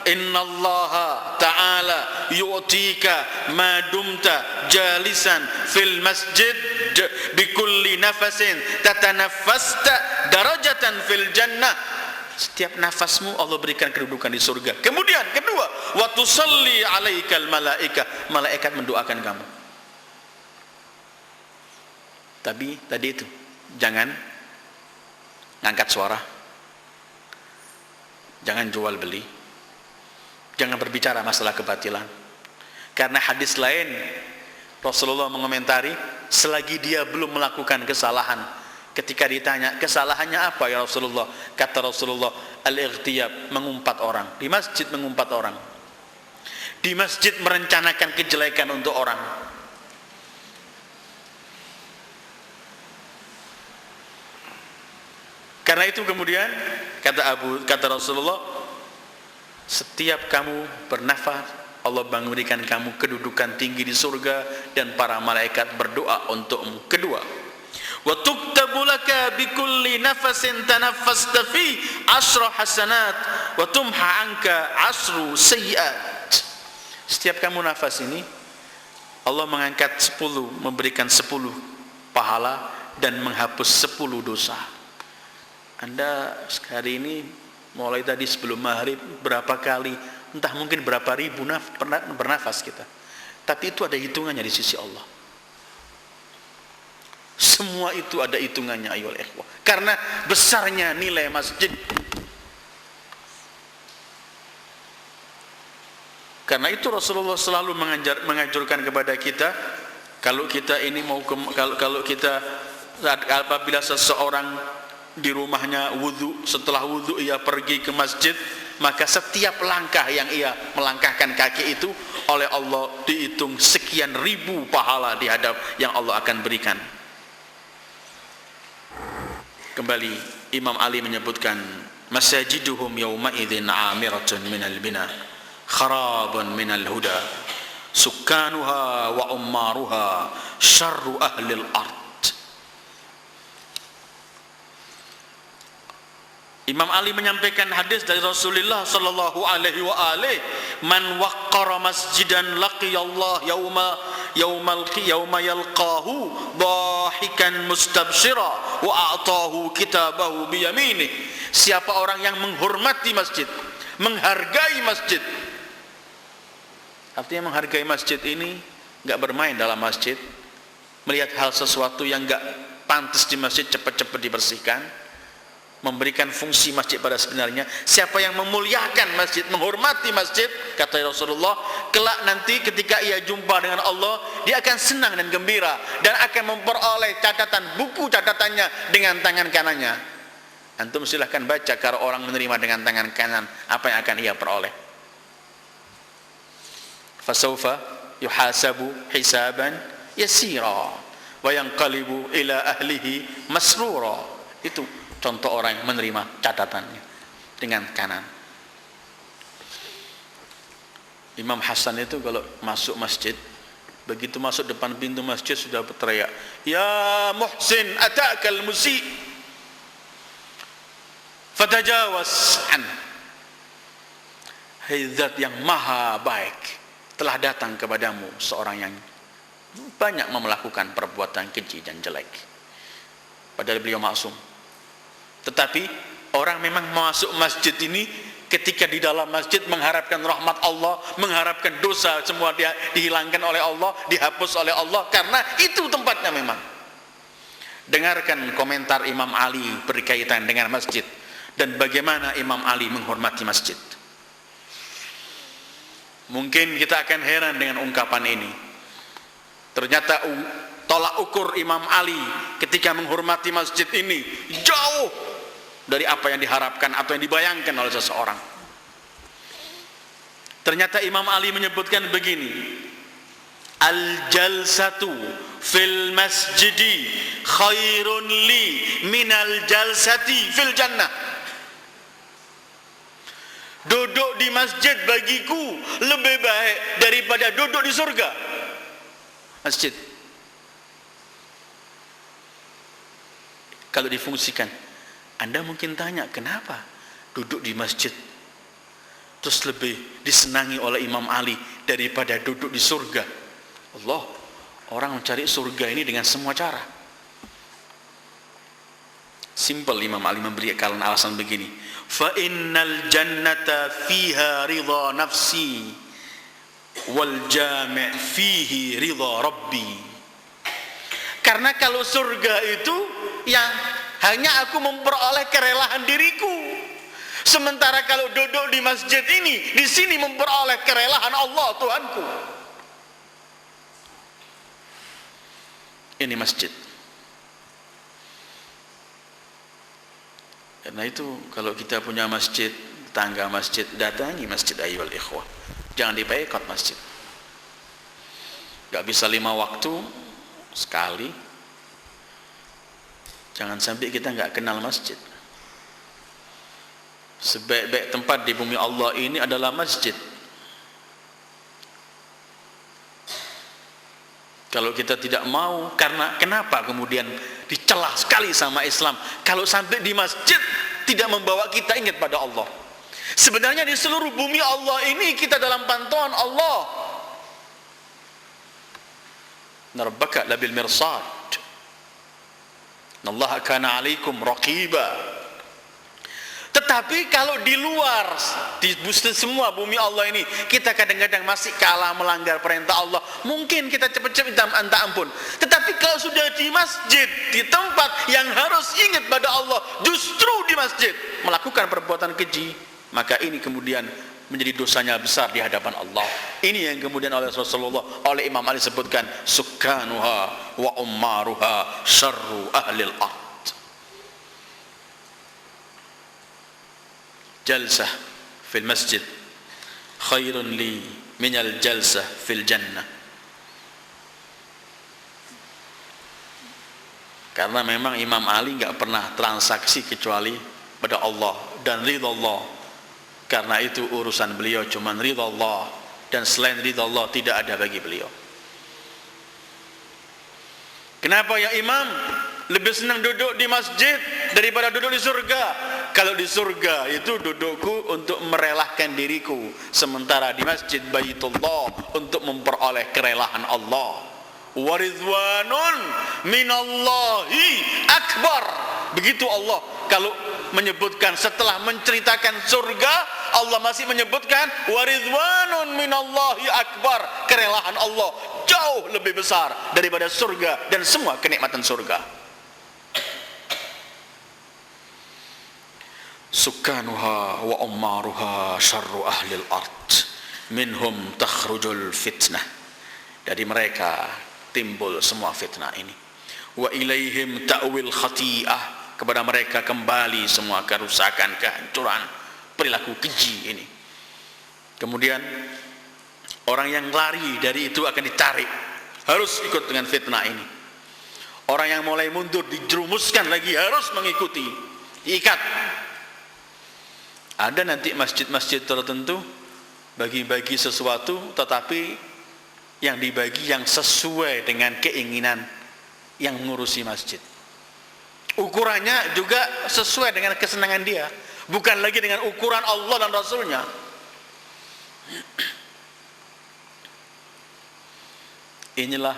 innallaha ta'ala yu'tika ma dumta jalisan fil masjid bikulli nafasin tatanaffasta darajatan fil jannah. Setiap nafasmu Allah berikan kedudukan di surga. Kemudian kedua, wa tusalli alaikal malaikah, malaikat mendoakan kamu. Tapi tadi itu jangan ngangkat suara, jangan jual beli, jangan berbicara masalah kebatilan. Karena hadis lain Rasulullah mengomentari, selagi dia belum melakukan kesalahan, ketika ditanya kesalahannya apa ya Rasulullah, kata Rasulullah, al-ightiyab, mengumpat orang di masjid, mengumpat orang di masjid, merencanakan kejelekan untuk orang. Karena itu kemudian kata Rasulullah, setiap kamu bernafas Allah berikan kamu kedudukan tinggi di surga dan para malaikat berdoa untukmu. Kedua, wa tuktabu laka bikulli nafasin tanaffasta fi 10 hasanat wa tumha anka 10 sayyi'at. Setiap kamu nafas ini Allah mengangkat 10, memberikan 10 pahala dan menghapus 10 dosa. Anda hari ini mulai tadi sebelum maghrib berapa kali, entah mungkin berapa ribu bernafas kita, tapi itu ada hitungannya di sisi Allah. Semua itu ada hitungannya ayyuhal ikhwah, karena besarnya nilai masjid. Karena itu Rasulullah selalu menganjurkan kepada kita, kalau kita ini kalau kita apabila seseorang di rumahnya wudu, setelah wudu ia pergi ke masjid, maka setiap langkah yang ia melangkahkan kaki itu oleh Allah dihitung sekian ribu pahala di hadap yang Allah akan berikan. Kembali Imam Ali menyebutkan, masajiduhum yawma idzin 'amiratun minal bina kharabun minal huda sukkanuha wa ummaruha syarru ahlil ard. Imam Ali menyampaikan hadis dari Rasulullah sallallahu alaihi wa alihi, man waqqara masjidan laqiyallah yawma yalqahu dhahikan mustabshira wa a'tahu kitabahu biyaminih. Siapa orang yang menghormati masjid, menghargai masjid. Artinya menghargai masjid ini enggak bermain dalam masjid, melihat hal sesuatu yang enggak pantas di masjid cepat-cepat dibersihkan, memberikan fungsi masjid pada sebenarnya. Siapa yang memuliakan masjid, menghormati masjid, kata Rasulullah, kelak nanti ketika ia jumpa dengan Allah, dia akan senang dan gembira dan akan memperoleh buku catatannya dengan tangan kanannya. Antum silahkan baca kalau orang menerima dengan tangan kanan, apa yang akan ia peroleh. Fasawfa yuhasabu hisaban yasira wa yanqalibu ila ahlihi masrura. Itu contoh orang yang menerima catatannya dengan kanan. Imam Hasan itu kalau masuk masjid, begitu masuk depan pintu masjid sudah berteriak, ya muhsin atakal musi fatajawaz an. Hai zat yang maha baik, telah datang kepadamu seorang yang banyak melakukan perbuatan keji dan jelek. padahal beliau maksum. Tetapi orang memang masuk masjid ini ketika di dalam masjid mengharapkan rahmat Allah, mengharapkan dosa semua dihilangkan oleh Allah, dihapus oleh Allah, karena itu tempatnya memang. Dengarkan komentar Imam Ali berkaitan dengan masjid dan bagaimana Imam Ali menghormati masjid. Mungkin kita akan heran dengan ungkapan ini. Ternyata tolak ukur Imam Ali ketika menghormati masjid ini jauh dari apa yang diharapkan atau yang dibayangkan oleh seseorang. Ternyata Imam Ali menyebutkan begini, al-jalsatu fil masjidi khairun li minal jalsati fil jannah. Duduk di masjid bagiku lebih baik daripada duduk di surga. Masjid, kalau difungsikan, Anda mungkin tanya, kenapa duduk di masjid terus lebih disenangi oleh Imam Ali daripada duduk di surga? Allah, orang mencari surga ini dengan semua cara. Simple, Imam Ali memberikan alasan begini, fa innal jannata fiha ridha nafsi wal jami' fihi ridha rabbi. Karena kalau surga itu yang hanya aku memperoleh kerelaan diriku, sementara kalau duduk di masjid ini, di sini memperoleh kerelaan Allah Tuhanku. Ini masjid. Karena itu kalau kita punya masjid, tangga masjid, datangi masjid ayyuhal ikhwah. Jangan dipaikot masjid. Gak bisa 5 waktu sekali. Jangan sampai kita gak kenal masjid. Sebaik-baik tempat di bumi Allah ini adalah masjid. Kalau kita tidak mau, karena kenapa kemudian dicela sekali sama Islam kalau sampai di masjid tidak membawa kita ingat pada Allah. Sebenarnya di seluruh bumi Allah ini kita dalam pantauan Allah. Narabbaka labil mirsad, Allah kana alaikum raqiba. Tetapi kalau di luar, di semua bumi Allah ini, kita kadang-kadang masih kalah melanggar perintah Allah. Mungkin kita cepat-cepat minta ampun. Tetapi kalau sudah di masjid, di tempat yang harus ingat pada Allah, justru di masjid melakukan perbuatan keji, maka ini kemudian menjadi dosanya besar di hadapan Allah. Ini yang kemudian oleh Rasulullah, oleh Imam Ali sebutkan, sukanuha wa ummaruha syarru ahlil ard. Jalsah fil masjid khairun li minal jalsah fil jannah. Karena memang Imam Ali enggak pernah transaksi kecuali pada Allah dan ridha Allah. Karena itu urusan beliau cuma ridha Allah, dan selain ridha Allah tidak ada bagi beliau. Kenapa ya Imam lebih senang duduk di masjid daripada duduk di surga? Kalau di surga itu dudukku untuk merelahkan diriku, sementara di masjid Baitullah untuk memperoleh kerelaan Allah. Waridwanun minallahi akbar. Begitu Allah kalau menyebutkan, setelah menceritakan surga, Allah masih menyebutkan waridwanun minallahi akbar. Kerelaan Allah jauh lebih besar daripada surga dan semua kenikmatan surga. Sukanuha wa ummaruha syarru ahlil ard minhum takhrujul fitnah. Dari mereka timbul semua fitnah ini. Wa ilaihim ta'wil khati'ah, kepada mereka kembali semua kerusakan, kehancuran, perilaku keji ini. Kemudian orang yang lari dari itu akan ditarik, harus ikut dengan fitnah ini. Orang yang mulai mundur dijerumuskan lagi, harus mengikuti, diikat. Ada nanti masjid-masjid tertentu bagi-bagi sesuatu, tetapi yang dibagi yang sesuai dengan keinginan yang mengurusi masjid. Ukurannya juga sesuai dengan kesenangan dia, bukan lagi dengan ukuran Allah dan Rasulnya. Inilah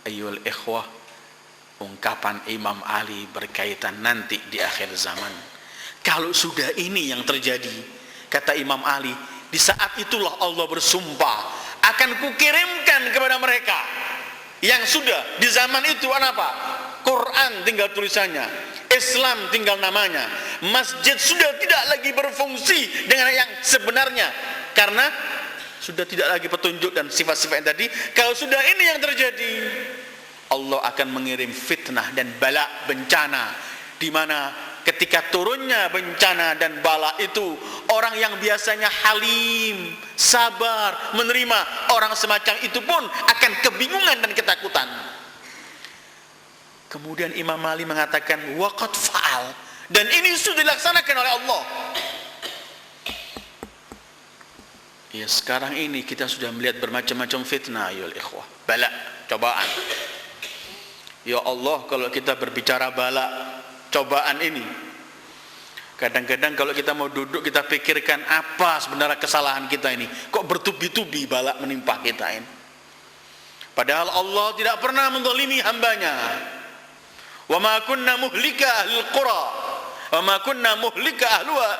ayyuhal ikhwah ungkapan Imam Ali berkaitan nanti di akhir zaman. Kalau sudah ini yang terjadi, kata Imam Ali, di saat itulah Allah bersumpah, akan kukirimkan kepada mereka yang sudah di zaman itu apa? Quran tinggal tulisannya, Islam tinggal namanya. Masjid sudah tidak lagi berfungsi dengan yang sebenarnya, karena sudah tidak lagi petunjuk dan sifat-sifat yang tadi. Kalau sudah ini yang terjadi, Allah akan mengirim fitnah dan bala, bencana, di mana ketika turunnya bencana dan bala itu, orang yang biasanya halim, sabar, menerima, orang semacam itu pun akan kebingungan dan ketakutan. Kemudian Imam Ali mengatakan waqad fa'al, dan ini sudah dilaksanakan oleh Allah. Ya, sekarang ini kita sudah melihat bermacam-macam fitnah, ya ikhwah, bala, cobaan. Ya Allah, kalau kita berbicara bala, cobaan ini, kadang-kadang kalau kita mau duduk, kita pikirkan apa sebenarnya kesalahan kita ini, kok bertubi-tubi bala menimpa kita ini. Padahal Allah tidak pernah menzalimi hambanya. Wa ma kunna muhlika ahlil qura wa ma kunna muhlika ahluha.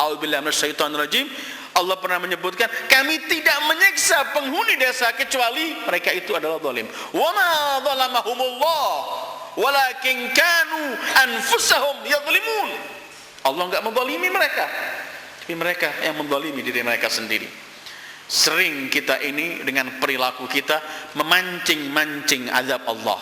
A'udzubillahi minasyaitonir rajim. Allah pernah menyebutkan, kami tidak menyiksa penghuni desa kecuali mereka itu adalah zalim. Wa ma zalamahumullah walakin kanu anfusahum yadhlimun. Allah enggak menzalimi mereka, tapi mereka yang menzalimi diri mereka sendiri. Sering kita ini dengan perilaku kita memancing-mancing azab Allah,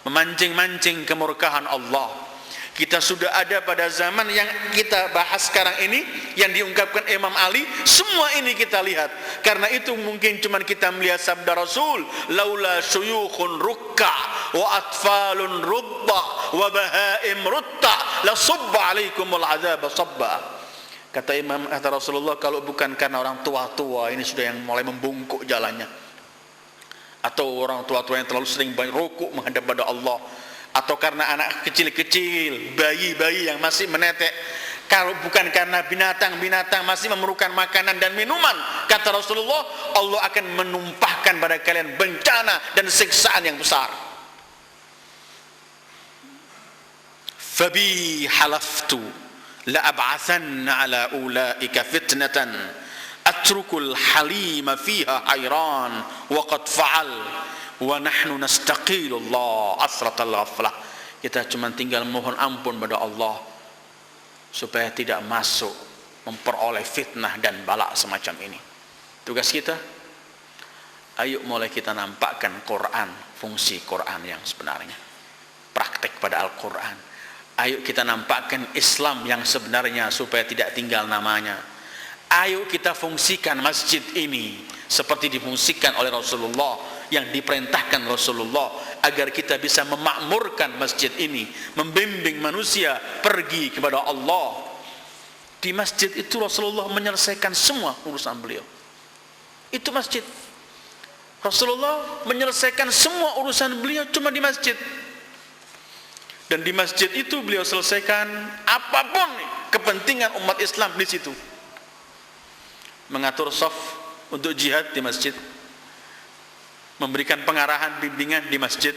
memancing-mancing kemurkaan Allah. Kita sudah ada pada zaman yang kita bahas sekarang ini, yang diungkapkan Imam Ali, semua ini kita lihat. Karena itu mungkin cuma kita melihat sabda Rasul, laula syuyukhun rukka wa atfalun rubba wa bahaim rutta la subba alaikumul azab sabba. Kata Rasulullah, kalau bukan karena orang tua-tua ini sudah yang mulai membungkuk jalannya, atau orang tua-tua yang terlalu sering rukuk menghadap pada Allah, atau karena anak kecil-kecil, bayi-bayi yang masih menetek, kalau bukan karena binatang-binatang masih memerlukan makanan dan minuman, kata Rasulullah, Allah akan menumpahkan pada kalian bencana dan siksaan yang besar. Fabi halaftu la ab'athanna ala ulaika fitnatan atrukul halima fiha hayran wa qad fa'al wa nahnu nastaqilullah asratal ghaflah. Kita cuma tinggal mohon ampun pada Allah supaya tidak masuk memperoleh fitnah dan bala semacam ini. Tugas kita, ayo mulai kita nampakkan Quran, fungsi Quran yang sebenarnya, praktek pada Al-Quran. Ayo kita nampakkan Islam yang sebenarnya supaya tidak tinggal namanya. Ayo kita fungsikan masjid ini seperti difungsikan oleh Rasulullah, yang diperintahkan Rasulullah, agar kita bisa memakmurkan masjid ini, membimbing manusia pergi kepada Allah. Di masjid itu Rasulullah menyelesaikan semua urusan beliau. Itu masjid. Rasulullah menyelesaikan semua urusan beliau cuma di masjid. Dan di masjid itu beliau selesaikan apapun kepentingan umat Islam di situ. Mengatur shaf untuk jihad di masjid, memberikan pengarahan, bimbingan di masjid.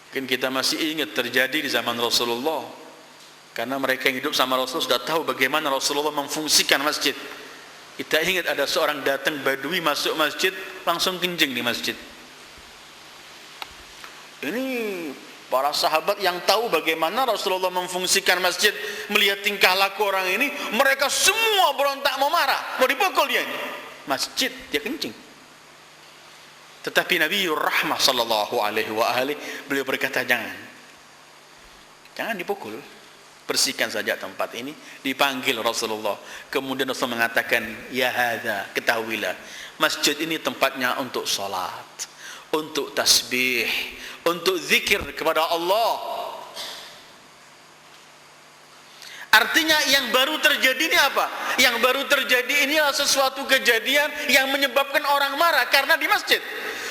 Mungkin kita masih ingat terjadi di zaman Rasulullah, karena mereka yang hidup sama Rasul sudah tahu bagaimana Rasulullah memfungsikan masjid. Kita ingat ada seorang datang Badui masuk masjid, langsung kencing di masjid. Ini para sahabat yang tahu bagaimana Rasulullah memfungsikan masjid, melihat tingkah laku orang ini, mereka semua berontak mau marah, mau dipukul dia ini. Masjid dia kencing. Tetapi Nabiur Rahmah sallallahu alaihi wa alihi, beliau berkata jangan dipukul, bersihkan saja tempat ini. Dipanggil Rasulullah, kemudian Rasul mengatakan, ya hadza, ketahuilah masjid ini tempatnya untuk salat, untuk tasbih, untuk zikir kepada Allah. Artinya yang baru terjadi ini apa? Yang baru terjadi ini adalah sesuatu kejadian yang menyebabkan orang marah karena di masjid.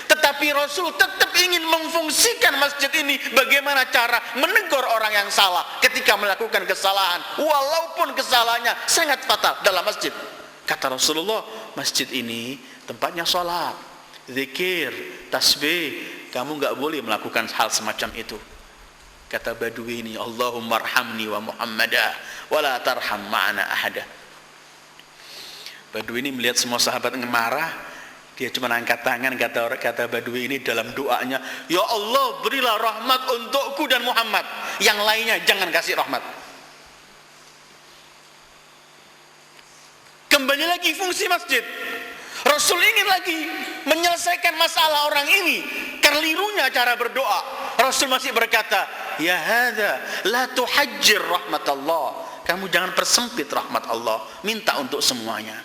Tetapi Rasul tetap ingin memfungsikan masjid ini, bagaimana cara menegur orang yang salah ketika melakukan kesalahan, walaupun kesalahannya sangat fatal dalam masjid. Kata Rasulullah, masjid ini tempatnya sholat, zikir, tasbih, kamu nggak boleh melakukan hal semacam itu. Kata Badui ini, Allahumma arhamni wa Muhammada wa la tarham ma'ana ahada. Badui ini melihat semua sahabat marah, dia cuma angkat tangan, kata Badui ini dalam doanya, ya Allah berilah rahmat untukku dan Muhammad, yang lainnya jangan kasih rahmat. Kembali lagi fungsi masjid. Rasul ingin lagi menyelesaikan masalah orang ini, kelirunya cara berdoa. Rasul masih berkata, ya hadza la tuhajjir rahmatullah, kamu jangan persempit rahmat Allah, minta untuk semuanya.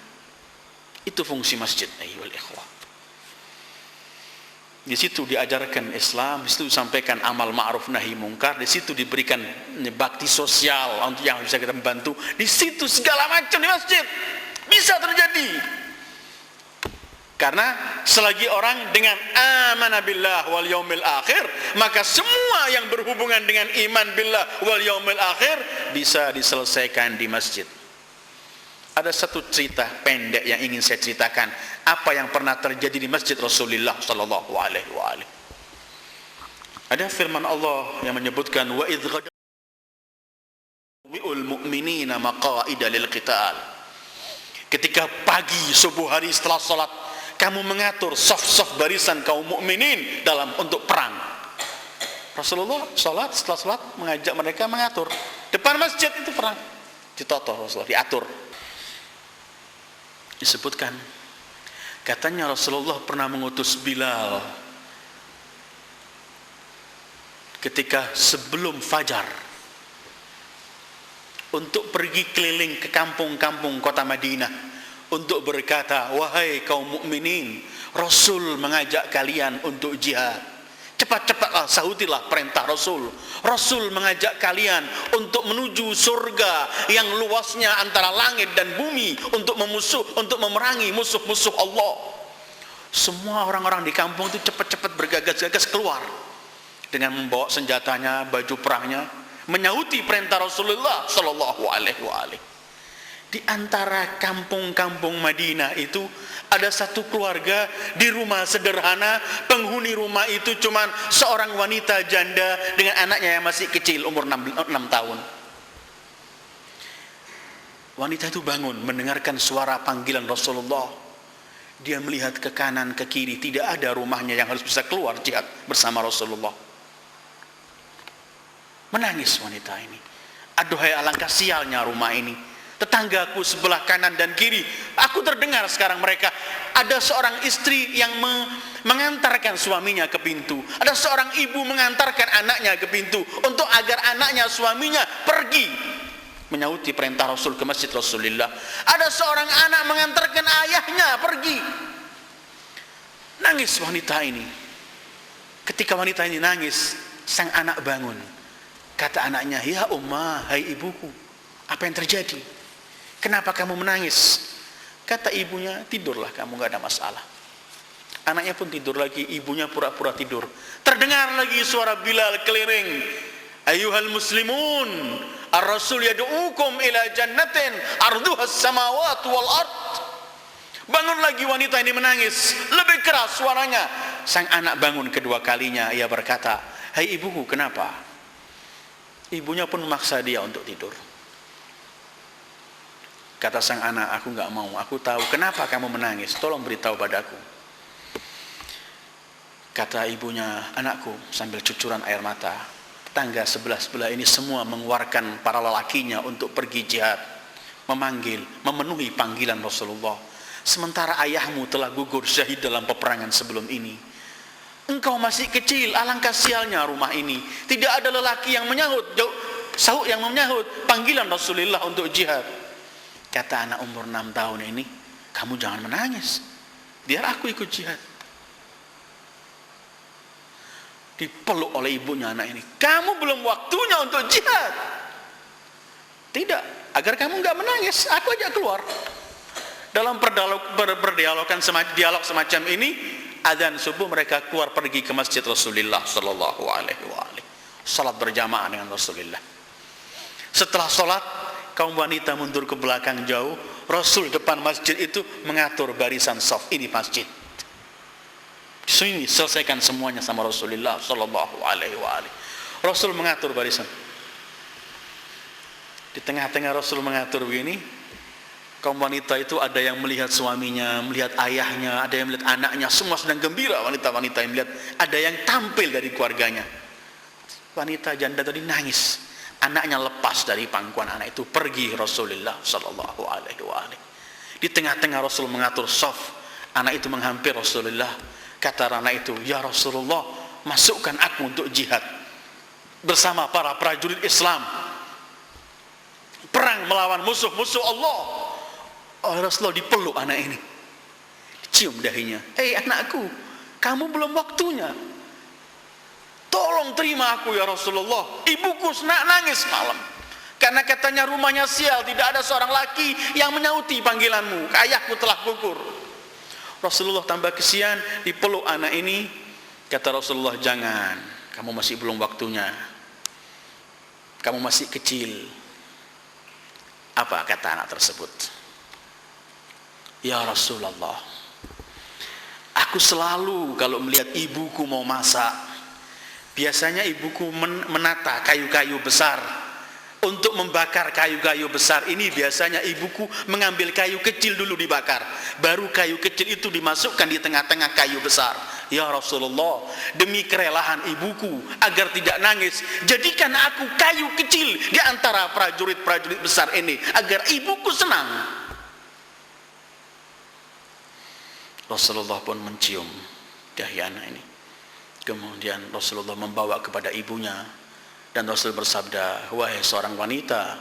Itu fungsi masjid, ayyuhal ikhwah. Di situ diajarkan Islam, di situ disampaikan amal ma'ruf nahi mungkar, di situ diberikan bakti sosial untuk yang bisa kita membantu. Di situ segala macam di masjid bisa terjadi. Karena selagi orang dengan amana billah wal yaumil akhir, maka semua yang berhubungan dengan iman billah wal yaumil akhir bisa diselesaikan di masjid. Ada satu cerita pendek yang ingin saya ceritakan, apa yang pernah terjadi di masjid Rasulullah sallallahu alaihi wa alihi. Ada firman Allah yang menyebutkan, wa idh ghadaw mu'minina maqa'ida lil qital. Ketika pagi subuh hari setelah salat, kamu mengatur saf-saf barisan kaum mukminin dalam untuk perang. Rasulullah salat, setelah salat mengajak mereka mengatur depan masjid itu perang. Ditoto Rasulullah, diatur. Disebutkan, katanya Rasulullah pernah mengutus Bilal ketika sebelum fajar untuk pergi keliling ke kampung-kampung kota Madinah untuk berkata, wahai kaum mukminin, Rasul mengajak kalian untuk jihad. Cepat-cepatlah sahutilah perintah Rasul. Rasul mengajak kalian untuk menuju surga yang luasnya antara langit dan bumi, untuk memerangi musuh-musuh Allah. Semua orang-orang di kampung itu cepat-cepat bergegas-gegas keluar dengan membawa senjatanya, baju perangnya, menyahuti perintah Rasulullah sallallahu alaihi wasallam. Di antara kampung-kampung Madinah itu ada satu keluarga di rumah sederhana, penghuni rumah itu cuma seorang wanita janda dengan anaknya yang masih kecil umur 6 tahun. Wanita itu bangun mendengarkan suara panggilan Rasulullah. Dia melihat ke kanan ke kiri, tidak ada rumahnya yang harus bisa keluar jihad bersama Rasulullah. Menangis wanita ini. Aduhai alangkah sialnya rumah ini. Tetanggaku sebelah kanan dan kiri, aku terdengar sekarang mereka, ada seorang istri yang mengantarkan suaminya ke pintu, ada seorang ibu mengantarkan anaknya ke pintu untuk agar anaknya suaminya pergi menyahuti perintah Rasul ke masjid Rasulullah. Ada seorang anak mengantarkan ayahnya pergi. Nangis wanita ini. Ketika wanita ini nangis, sang anak bangun. Kata anaknya, ya ummah, hai ibuku, apa yang terjadi? Kenapa kamu menangis? Kata ibunya, tidurlah kamu, gak ada masalah. Anaknya pun tidur lagi, ibunya pura-pura tidur. Terdengar lagi suara Bilal keliling. Ayuhal muslimun, ar-rasul yad'ukum ila jannatin arduhas samawat wal ard. Bangun lagi wanita ini menangis, lebih keras suaranya. Sang anak bangun kedua kalinya, ia berkata, hai ibuku, kenapa? Ibunya pun memaksa dia untuk tidur. Kata sang anak, aku gak mau, aku tahu kenapa kamu menangis, tolong beritahu padaku. Kata ibunya, anakku, sambil cucuran air mata, tetangga sebelah-sebelah ini semua mengeluarkan para lelakinya untuk pergi jihad, memanggil, memenuhi panggilan Rasulullah. Sementara ayahmu telah gugur syahid dalam peperangan sebelum ini. Engkau masih kecil, alangkah sialnya rumah ini. Tidak ada lelaki yang menyahut panggilan Rasulullah untuk jihad. Kata anak umur 6 tahun ini, kamu jangan menangis, biar aku ikut jihad. Dipeluk oleh ibunya anak ini, kamu belum waktunya untuk jihad. Tidak, agar kamu gak menangis, aku ajak keluar. Dalam dialog semacam ini, adzan subuh mereka keluar pergi ke masjid Rasulullah sallallahu alaihi wasallam. Salat berjamaah dengan Rasulullah. Setelah salat, kaum wanita mundur ke belakang jauh. Rasul depan masjid itu mengatur barisan saf, ini masjid. Sini selesaikan semuanya sama Rasulullah sallallahu alaihi wa alihi. Rasul mengatur barisan. Di tengah-tengah Rasul mengatur begini, kaum wanita itu ada yang melihat suaminya, melihat ayahnya, ada yang melihat anaknya, semua sedang gembira. Wanita-wanita yang melihat, ada yang tampil dari keluarganya. Wanita janda tadi nangis, anaknya lepas dari pangkuan anak itu, pergi Rasulullah sallallahu alaihi wa alihi. Di tengah-tengah Rasul mengatur saf, anak itu menghampir Rasulullah. Kata anak itu, ya Rasulullah, masukkan aku untuk jihad bersama para prajurit Islam, perang melawan musuh-musuh Allah. Oh, Rasulullah dipeluk anak ini, cium dahinya. Hei anakku, kamu belum waktunya, tolong terima aku ya Rasulullah. Ibuku nangis malam karena katanya rumahnya sial, tidak ada seorang laki yang menyauti panggilanmu, ayahku telah gugur. Rasulullah tambah kesian, dipeluk anak ini. Kata Rasulullah, jangan, kamu masih belum waktunya, kamu masih kecil. Apa kata anak tersebut? Ya Rasulullah, aku selalu kalau melihat ibuku mau masak, biasanya ibuku menata kayu-kayu besar. Untuk membakar kayu-kayu besar ini biasanya ibuku mengambil kayu kecil dulu dibakar, baru kayu kecil itu dimasukkan di tengah-tengah kayu besar. Ya Rasulullah, demi kerelaan ibuku agar tidak nangis, jadikan aku kayu kecil di antara prajurit-prajurit besar ini agar ibuku senang. Rasulullah pun mencium dahi anak ini. Kemudian Rasulullah membawa kepada ibunya. Dan Rasul bersabda, wahai seorang wanita,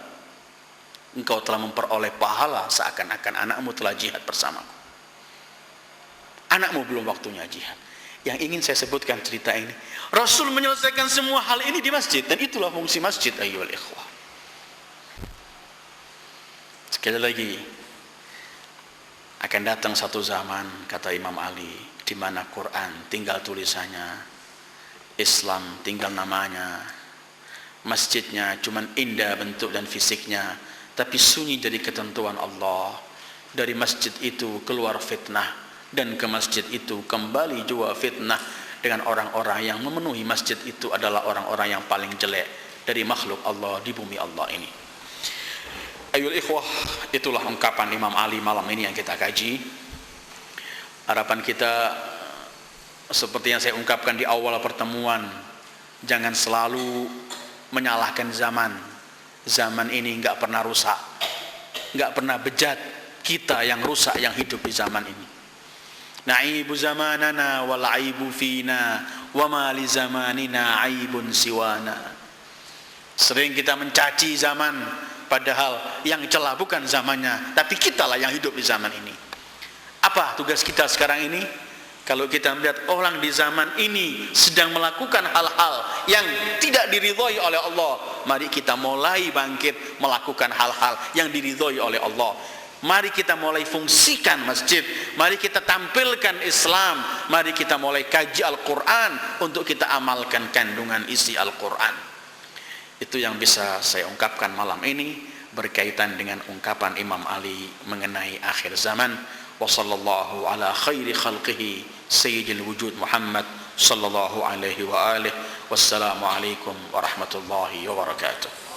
engkau telah memperoleh pahala seakan-akan anakmu telah jihad bersamaku. Anakmu belum waktunya jihad. Yang ingin saya sebutkan cerita ini, Rasul menyelesaikan semua hal ini di masjid, dan itulah fungsi masjid ayyuhal ikhwah. Sekali lagi, akan datang satu zaman, kata Imam Ali, di mana Quran tinggal tulisannya, Islam tinggal namanya, masjidnya cuman indah bentuk dan fisiknya, tapi sunyi dari ketentuan Allah. Dari masjid itu keluar fitnah, dan ke masjid itu kembali juga fitnah, dengan orang-orang yang memenuhi masjid itu adalah orang-orang yang paling jelek dari makhluk Allah di bumi Allah ini. Ayyuhal ikhwah, itulah ungkapan Imam Ali malam ini yang kita kaji. Harapan kita seperti yang saya ungkapkan di awal pertemuan, jangan selalu menyalahkan zaman. Zaman ini enggak pernah rusak, enggak pernah bejat. Kita yang rusak yang hidup di zaman ini. Na'ibu zamanana wal aibu fina wa ma li zamanina aibun siwana. Sering kita mencaci zaman, padahal yang celah bukan zamannya, tapi kitalah yang hidup di zaman ini. Apa tugas kita sekarang ini? Kalau kita melihat orang di zaman ini sedang melakukan hal-hal yang tidak diridhoi oleh Allah, mari kita mulai bangkit melakukan hal-hal yang diridhoi oleh Allah. Mari kita mulai fungsikan masjid, mari kita tampilkan Islam, mari kita mulai kaji Al-Quran untuk kita amalkan kandungan isi Al-Quran. Itu yang bisa saya ungkapkan malam ini berkaitan dengan ungkapan Imam Ali mengenai akhir zaman. Wa sallallahu ala khairi khalqihi sayyidil wujud Muhammad sallallahu alaihi wa alihi. Wassalamu alaikum warahmatullahi wabarakatuh.